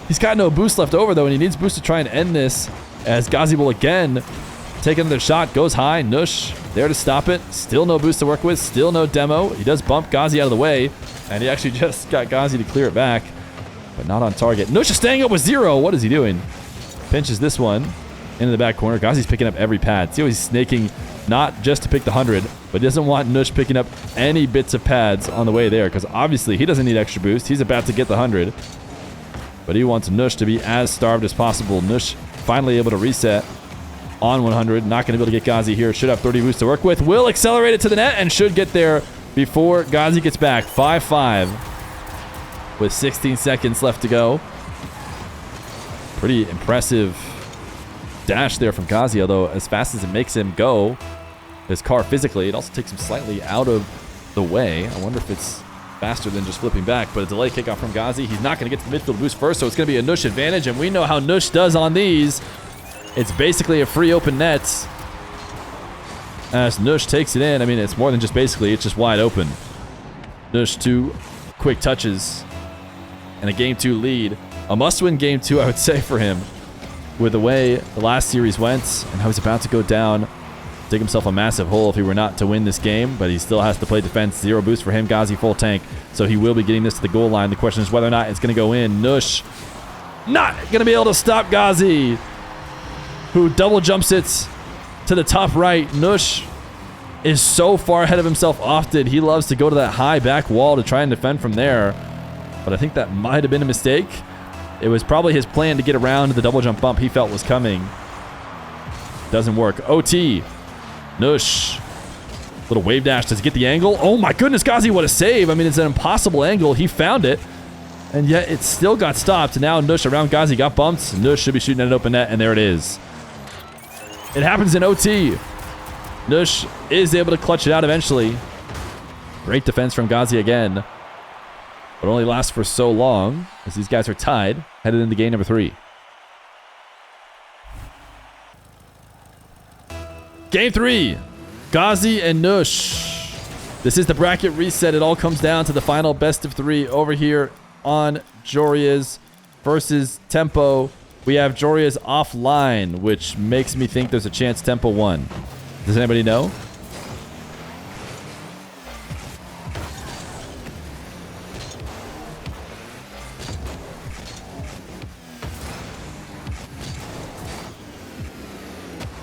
He's got no boost left over, though, and he needs boost to try and end this, as Ghaazi will again take another shot. Goes high. Nush there to stop it. Still no boost to work with. Still no demo. He does bump Ghaazi out of the way, and he actually just got Ghaazi to clear it back, but not on target. Nush is staying up with 0. What is he doing? Pinches this one into the back corner. Ghazi's picking up every pad. See how he's snaking, not just to pick the 100, but he doesn't want Nush picking up any bits of pads on the way there, because obviously he doesn't need extra boost. He's about to get the 100, but he wants Nush to be as starved as possible. Nush finally able to reset on 100. Not going to be able to get Ghaazi here. Should have 30 boost to work with. Will accelerate it to the net and should get there before Ghaazi gets back. 5-5 with 16 seconds left to go. Pretty impressive dash there from Ghaazi, although as fast as it makes him go, his car physically, it also takes him slightly out of the way. I wonder if it's faster than just flipping back, but a delay kickoff from Ghaazi. He's not going to get to the midfield boost first, so it's going to be a Nush advantage, and we know how Nush does on these. It's basically a free open net as Nush takes it in. I mean, it's more than just basically, it's just wide open. Nush 2 quick touches and a game 2 lead. A must-win game 2, I would say, for him, with the way the last series went and how he's about to go down, dig himself a massive hole if he were not to win this game, but he still has to play defense. 0 boost for him. Ghaazi full tank, so he will be getting this to the goal line. The question is whether or not it's going to go in. Nush not going to be able to stop Ghaazi, who double jumps it to the top right. Nush is so far ahead of himself often. He loves to go to that high back wall to try and defend from there, but I think that might have been a mistake. It was probably his plan to get around the double jump bump he felt was coming. Doesn't work. OT. Nush. Little wave dash. Does he get the angle? Oh my goodness, Ghaazi, what a save. I mean, it's an impossible angle. He found it, and yet it still got stopped. Now Nush around Ghaazi got bumped. Nush should be shooting at an open net, and there it is. It happens in OT. Nush is able to clutch it out eventually. Great defense from Ghaazi again, but only lasts for so long as these guys are tied, headed into game number 3. Game 3, Ghaazi and Nush. This is the bracket reset. It all comes down to the final best of 3 over here on Joria's versus Tempo. We have Joria's offline, which makes me think there's a chance Tempo won. Does anybody know?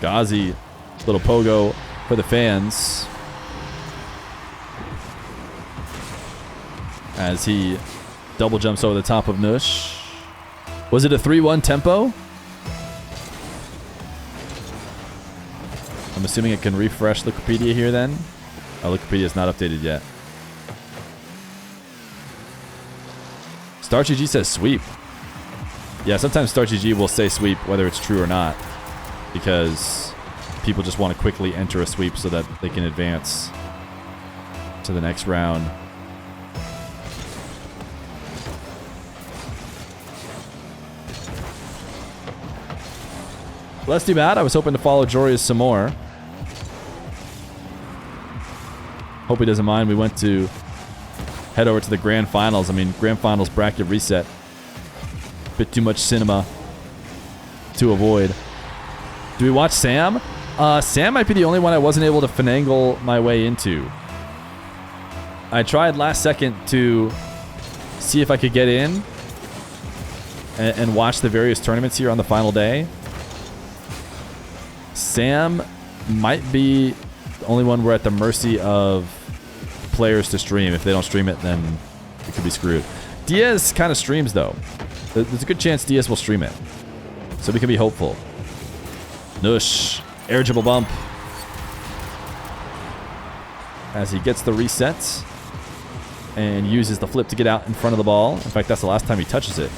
Ghaazi, little pogo for the fans as he double jumps over the top of Nush. Was it a 3-1 Tempo? I'm assuming it can refresh Wikipedia here then. Oh, Wikipedia is not updated yet. StarGG says sweep. Yeah, sometimes StarGG will say sweep whether it's true or not, because people just want to quickly enter a sweep so that they can advance to the next round. Let's do that. I was hoping to follow Joria's some more. Hope he doesn't mind. We went to head over to the grand finals. I mean, grand finals bracket reset. Bit too much cinema. to avoid. Do we watch Sam? Sam might be the only one I wasn't able to finagle my way into. I tried last second to see if I could get in and watch the various tournaments here on the final day. Sam might be the only one we're at the mercy of players to stream. If they don't stream it, then it could be screwed. Diaz kind of streams, though. There's a good chance Diaz will stream it. So we can be hopeful. Nush, air dribble bump. As he gets the reset and uses the flip to get out in front of the ball. In fact, that's the last time he touches it.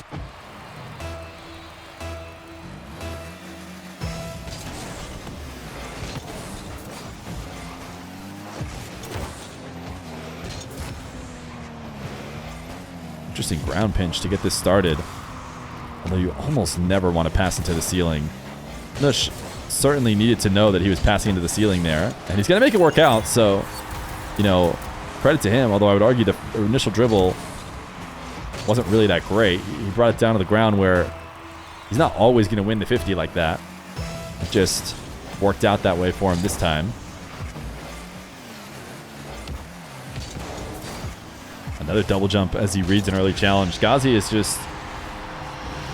Interesting ground pinch to get this started. Although you almost never want to pass into the ceiling. Nush certainly needed to know that he was passing into the ceiling there. And he's going to make it work out, so, you know, credit to him. Although I would argue the initial dribble wasn't really that great. He brought it down to the ground where he's not always going to win the 50 like that. It just worked out that way for him this time. Another double jump as he reads an early challenge. Ghaazi has just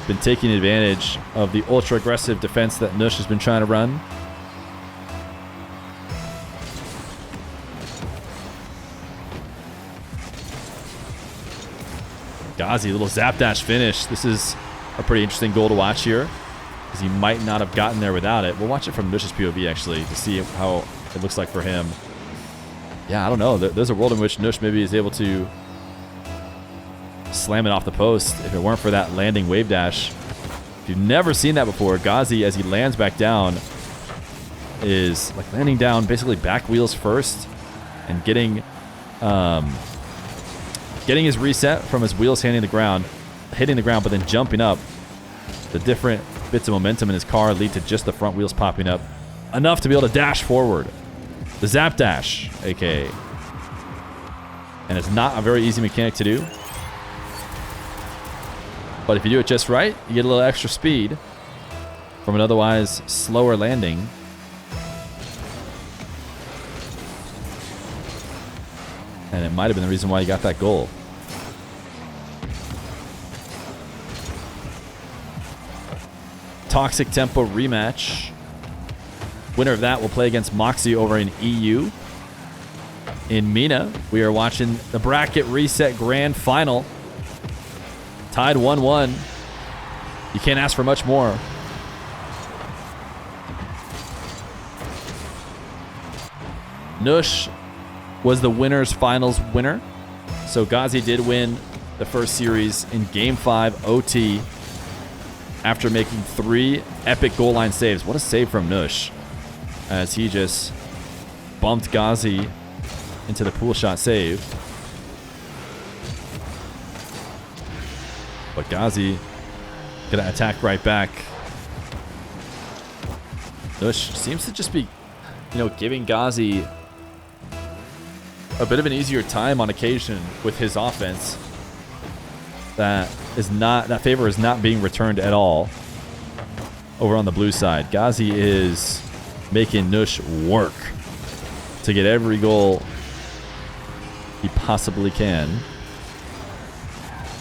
been taking advantage of the ultra-aggressive defense that Nush has been trying to run. Ghaazi, little zap dash finish. This is a pretty interesting goal to watch here, because he might not have gotten there without it. We'll watch it from Nush's POV, actually, to see how it looks like for him. Yeah, I don't know. There's a world in which Nush maybe is able to slam it off the post if it weren't for that landing wave dash. If you've never seen that before, Ghaazi, as he lands back down, is like landing down basically back wheels first and getting his reset from his wheels hitting the ground, but then jumping up. The different bits of momentum in his car lead to just the front wheels popping up enough to be able to dash forward. The zap dash, aka. And it's not a very easy mechanic to do. But if you do it just right, you get a little extra speed from an otherwise slower landing. And it might have been the reason why you got that goal. Toxic Tempo rematch. Winner of that will play against Moxie over in EU. In MENA, we are watching the bracket reset grand final. Tied 1-1. You can't ask for much more. Nush was the winner's finals winner. So Ghaazi did win the first series in Game 5 OT after making 3 epic goal line saves. What a save from Nush, as he just bumped Ghaazi into the pool shot save. But Ghaazi gonna attack right back. Nush seems to just be, you know, giving Ghaazi a bit of an easier time on occasion with his offense. That favor is not being returned at all over on the blue side. Ghaazi is making Nush work to get every goal he possibly can.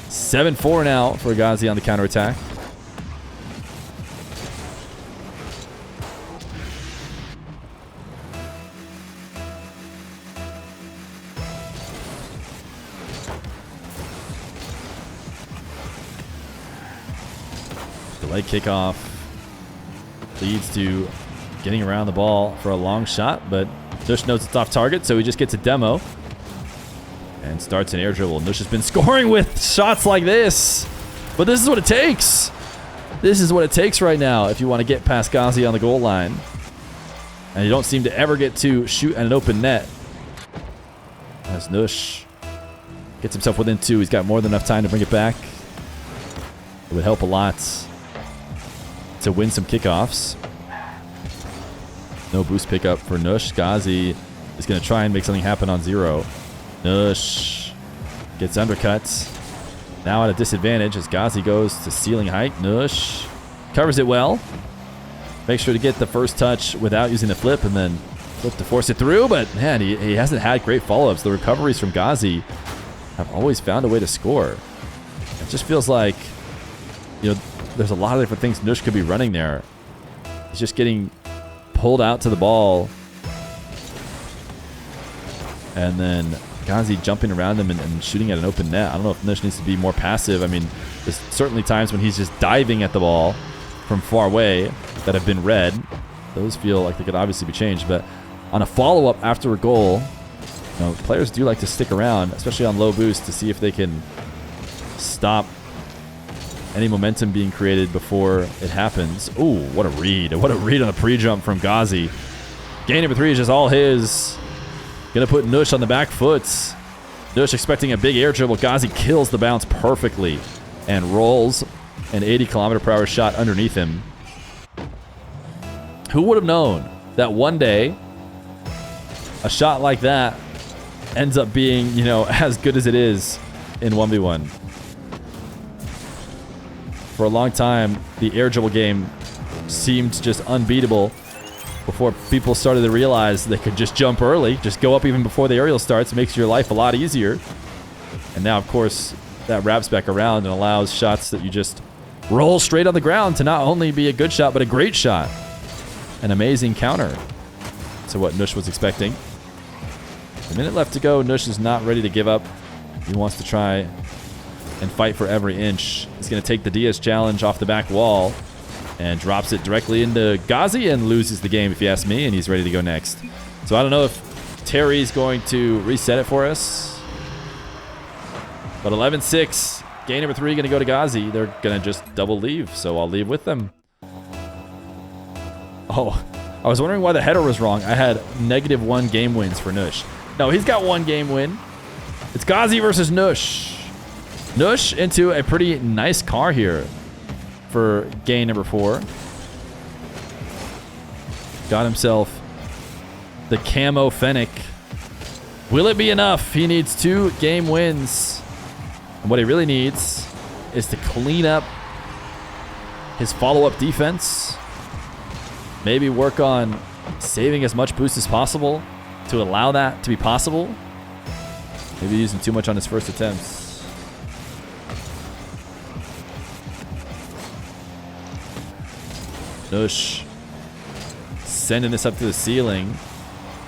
7-4 now for Ghaazi on the counterattack. Delayed kickoff leads to getting around the ball for a long shot, but Nush knows it's off target, so he just gets a demo. And starts an air dribble. Nush has been scoring with shots like this. But this is what it takes. This is what it takes right now if you want to get past Ghaazi on the goal line. And you don't seem to ever get to shoot at an open net. As Nush gets himself within 2. He's got more than enough time to bring it back. It would help a lot to win some kickoffs. No boost pickup for Nush. Ghaazi is going to try and make something happen on 0. Nush gets undercuts. Now at a disadvantage as Ghaazi goes to ceiling height. Nush Covers it well. Makes sure to get the first touch without using the flip, and then flip to force it through. But man, he hasn't had great follow-ups. The recoveries from Ghaazi have always found a way to score. It just feels like, you know, there's a lot of different things Nush could be running there. He's just getting pulled out to the ball, and then Ghaazi jumping around him and shooting at an open net. I don't know if Nush needs to be more passive. I mean, there's certainly times when he's just diving at the ball from far away that have been read. Those feel like they could obviously be changed. But on a follow-up after a goal, you know, players do like to stick around, especially on low boost, to see if they can stop any momentum being created before it happens. Ooh, what a read. What a read on the pre-jump from Ghaazi. Game number 3 is just all his. Gonna put Nush on the back foot. Nush expecting a big air dribble. Ghaazi kills the bounce perfectly and rolls an 80km/h shot underneath him. Who would have known that one day a shot like that ends up being, you know, as good as it is in 1v1? For a long time, the air dribble game seemed just unbeatable before people started to realize they could just jump early, just go up even before the aerial starts. It makes your life a lot easier. And now, of course, that wraps back around and allows shots that you just roll straight on the ground to not only be a good shot, but a great shot. An amazing counter to what Nush was expecting. A minute left to go. Nush is not ready to give up. He wants to try and fight for every inch. He's going to take the Diaz challenge off the back wall and drops it directly into Ghaazi and loses the game, if you ask me, and he's ready to go next. So I don't know if Terry's going to reset it for us. But 11-6. Game number 3 going to go to Ghaazi. They're going to just double leave, so I'll leave with them. Oh, I was wondering why the header was wrong. I had -1 game wins for Nush. No, he's got 1 game win. It's Ghaazi versus Nush. Nush into a pretty nice car here for game number 4. Got himself the camo Fennec. Will it be enough? He needs 2 game wins. And what he really needs is to clean up his follow-up defense. Maybe work on saving as much boost as possible to allow that to be possible. Maybe using too much on his first attempts. Nush sending this up to the ceiling.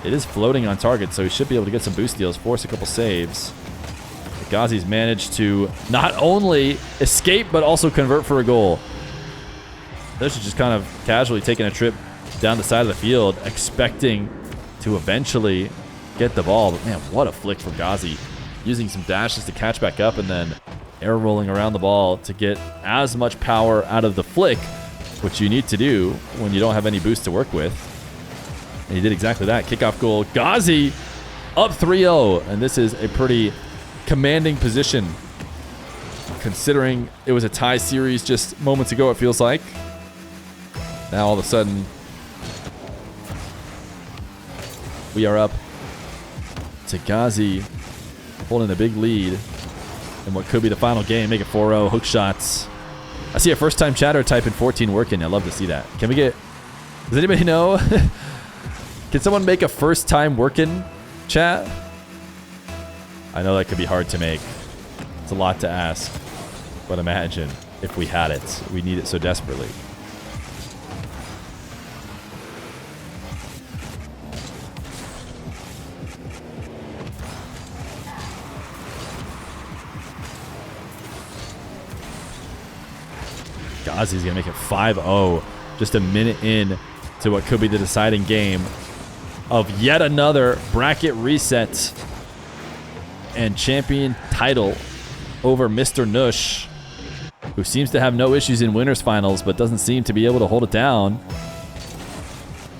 It is floating on target, so he should be able to get some boost deals, force a couple saves. Ghaazi's managed to not only escape, but also convert for a goal. Nush is just kind of casually taking a trip down the side of the field, expecting to eventually get the ball. But man, what a flick from Ghaazi. Using some dashes to catch back up and then air rolling around the ball to get as much power out of the flick, which you need to do when you don't have any boost to work with. And he did exactly that. Kickoff goal. Ghaazi up 3-0. And this is a pretty commanding position, considering it was a tie series just moments ago, it feels like. Now all of a sudden, we are up to Ghaazi holding a big lead in what could be the final game. Make it 4-0. Hook shots. I see a first-time chatter type in 14 working. I love to see that. Can we get... Does anybody know? Can someone make a first-time working chat? I know that could be hard to make. It's a lot to ask. But imagine if we had it. We need it so desperately. Ghaazi's going to make it 5-0. Just a minute in to what could be the deciding game of yet another bracket reset and champion title over Mr. Nush, who seems to have no issues in winners finals, but doesn't seem to be able to hold it down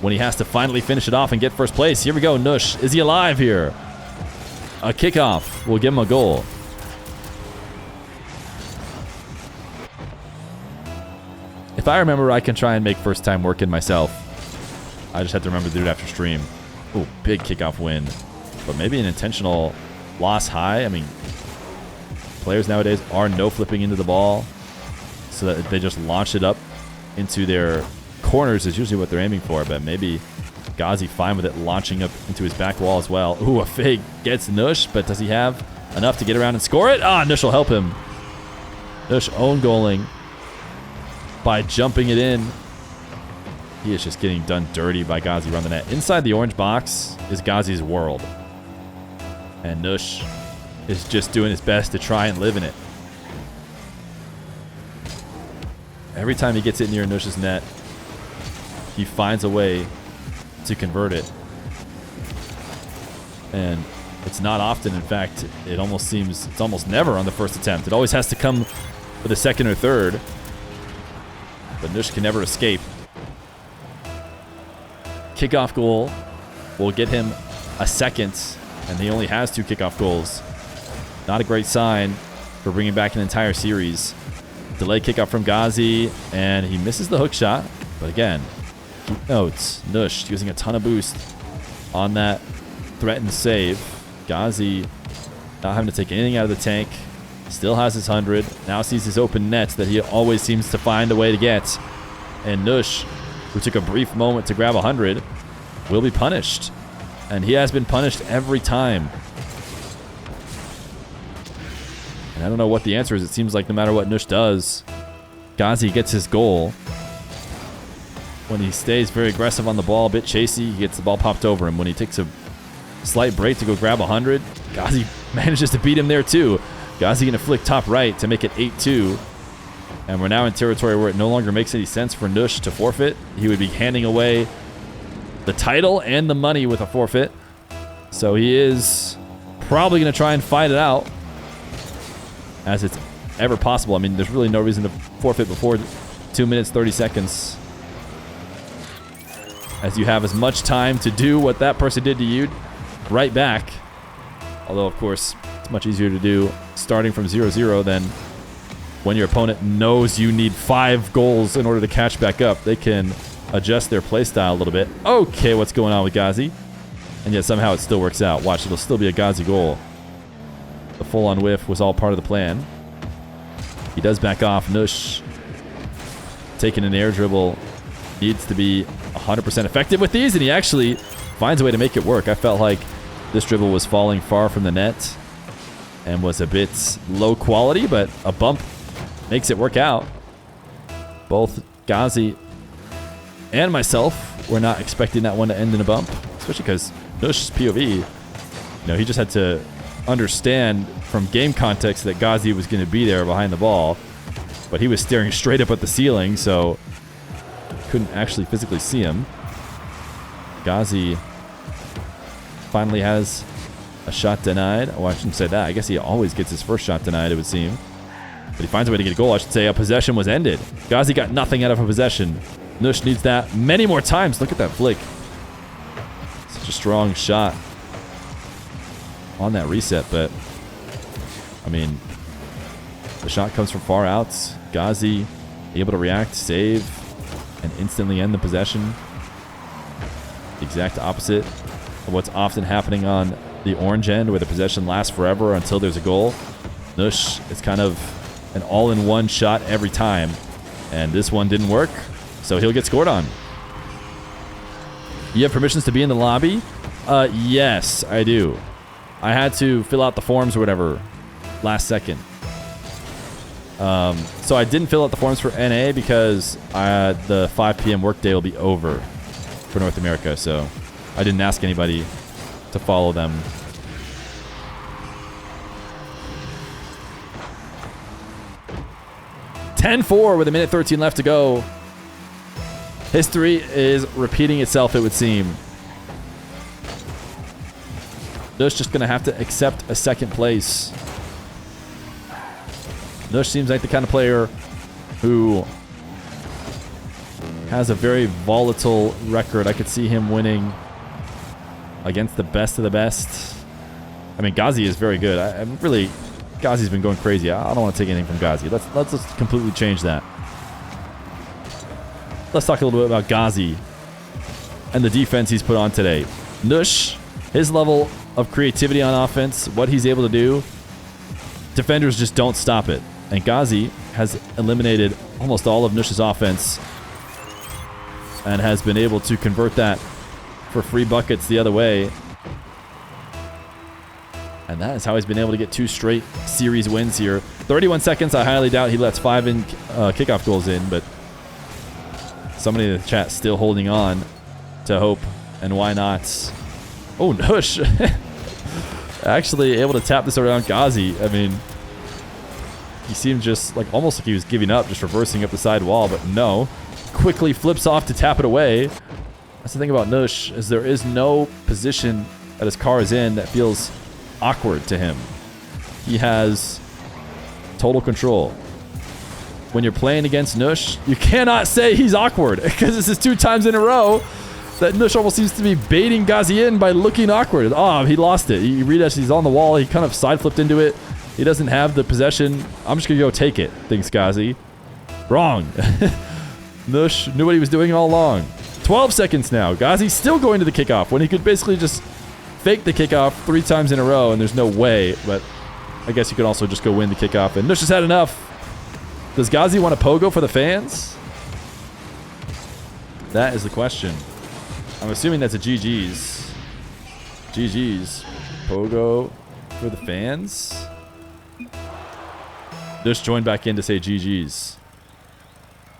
when he has to finally finish it off and get first place. Here we go, Nush. Is he alive here? A kickoff will give him a goal. If I remember, I can try and make first time work in myself. I just have to remember to do it after stream. Ooh, big kickoff win. But maybe an intentional loss high. I mean, players nowadays are no flipping into the ball so that they just launch it up into their corners is usually what they're aiming for, but maybe Ghaazi fine with it launching up into his back wall as well. Ooh, a fake gets Nush, but does he have enough to get around and score it? Ah, Nush will help him. Nush own goaling by jumping it in. He is just getting done dirty by Ghaazi around the net. Inside the orange box is Ghazi's world. And Nush is just doing his best to try and live in it. Every time he gets it near Nush's net, he finds a way to convert it. And it's not often. In fact, it almost seems it's almost never on the first attempt. It always has to come with a second or third. But Nush can never escape. Kickoff goal will get him a second, and he only has 2 kickoff goals. Not a great sign for bringing back an entire series. Delayed kickoff from Ghaazi, and he misses the hook shot. But again, keep notes. Nush using a ton of boost on that threatened save. Ghaazi not having to take anything out of the tank. Still has his 100. Now sees his open nets that he always seems to find a way to get. And Nush, who took a brief moment to grab 100, will be punished. And he has been punished every time. And I don't know what the answer is. It seems like no matter what Nush does, Ghaazi gets his goal. When he stays very aggressive on the ball, a bit chasey, he gets the ball popped over him. When he takes a slight break to go grab 100, Ghaazi manages to beat him there too. Ghaazi going to flick top right to make it 8-2. And we're now in territory where it no longer makes any sense for Nush to forfeit. He would be handing away the title and the money with a forfeit. So he is probably going to try and fight it out as it's ever possible. I mean, there's really no reason to forfeit before 2 minutes, 30 seconds. As you have as much time to do what that person did to you right back. Although, of course, it's much easier to do starting from 0-0 than when your opponent knows you need 5 goals in order to catch back up. They can adjust their play style a little bit. Okay, what's going on with Ghaazi? And yet somehow it still works out. Watch, it'll still be a Ghaazi goal. The full-on whiff was all part of the plan. He does back off. Nush taking an air dribble needs to be 100% effective with these, and he actually finds a way to make it work. I felt like this dribble was falling far from the net and was a bit low quality, but a bump makes it work out. Both Ghaazi and myself were not expecting that one to end in a bump, especially because Nush's POV, he just had to understand from game context that Ghaazi was going to be there behind the ball, but he was staring straight up at the ceiling, so couldn't actually physically see him. Ghaazi finally has a shot denied. Oh, I shouldn't say that. I guess he always gets his first shot denied, it would seem. But he finds a way to get a goal. I should say a possession was ended. Ghaazi got nothing out of a possession. Nush needs that many more times. Look at that flick. Such a strong shot on that reset, but I mean, the shot comes from far out. Ghaazi able to react, save, and instantly end the possession. The exact opposite of what's often happening on the orange end, where the possession lasts forever until there's a goal. Nush is kind of an all-in-one shot every time, and this one didn't work, so he'll get scored on. You have permissions to be in the lobby? Yes, I do. I had to fill out the forms or whatever last second. So I didn't fill out the forms for NA because the 5 p.m. workday will be over for North America, so I didn't ask anybody to follow them. (10-4) with 1:13 left to go. History is repeating itself, it would seem. Nush just going to have to accept a second place. Nush seems like the kind of player who has a very volatile record. I could see him winning against the best of the best. I mean, Ghaazi is very good. Ghazi's been going crazy. I don't want to take anything from Ghaazi. Let's just completely change that. Let's talk a little bit about Ghaazi and the defense he's put on today. Nush, his level of creativity on offense, what he's able to do, defenders just don't stop it. And Ghaazi has eliminated almost all of Nush's offense and has been able to convert that for free buckets the other way. And that is how he's been able to get 2 straight series wins here. 31 seconds. I highly doubt he lets 5 in kickoff goals in, but somebody in the chat still holding on to hope, and why not? Oh, Nush. Actually able to tap this around Ghaazi. I mean, he seemed just like almost like he was giving up, just reversing up the side wall, but no. Quickly flips off to tap it away. That's the thing about Nush, is there is no position that his car is in that feels awkward to him. He has total control. When you're playing against Nush, you cannot say he's awkward, because this is 2 times in a row that Nush almost seems to be baiting Ghaazi in by looking awkward. Oh, he lost it. You read as he's on the wall. He kind of side flipped into it. He doesn't have the possession. I'm just going to go take it, thinks Ghaazi. Wrong. Nush knew what he was doing all along. 12 seconds now. Ghaazi's still going to the kickoff when he could basically just fake the kickoff 3 times in a row, and there's no way, but I guess you could also just go win the kickoff, and Nush has had enough. Does Ghaazi want a pogo for the fans? That is the question. I'm assuming that's a GG's. GG's. Pogo for the fans? Nush joined back in to say GG's.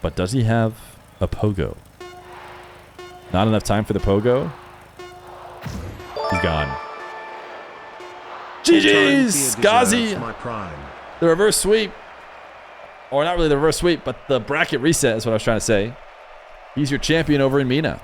But does he have a pogo? Not enough time for the pogo? He's gone. GG's! Ghaazi! The reverse sweep. Or not really the reverse sweep, but the bracket reset is what I was trying to say. He's your champion over in Mina.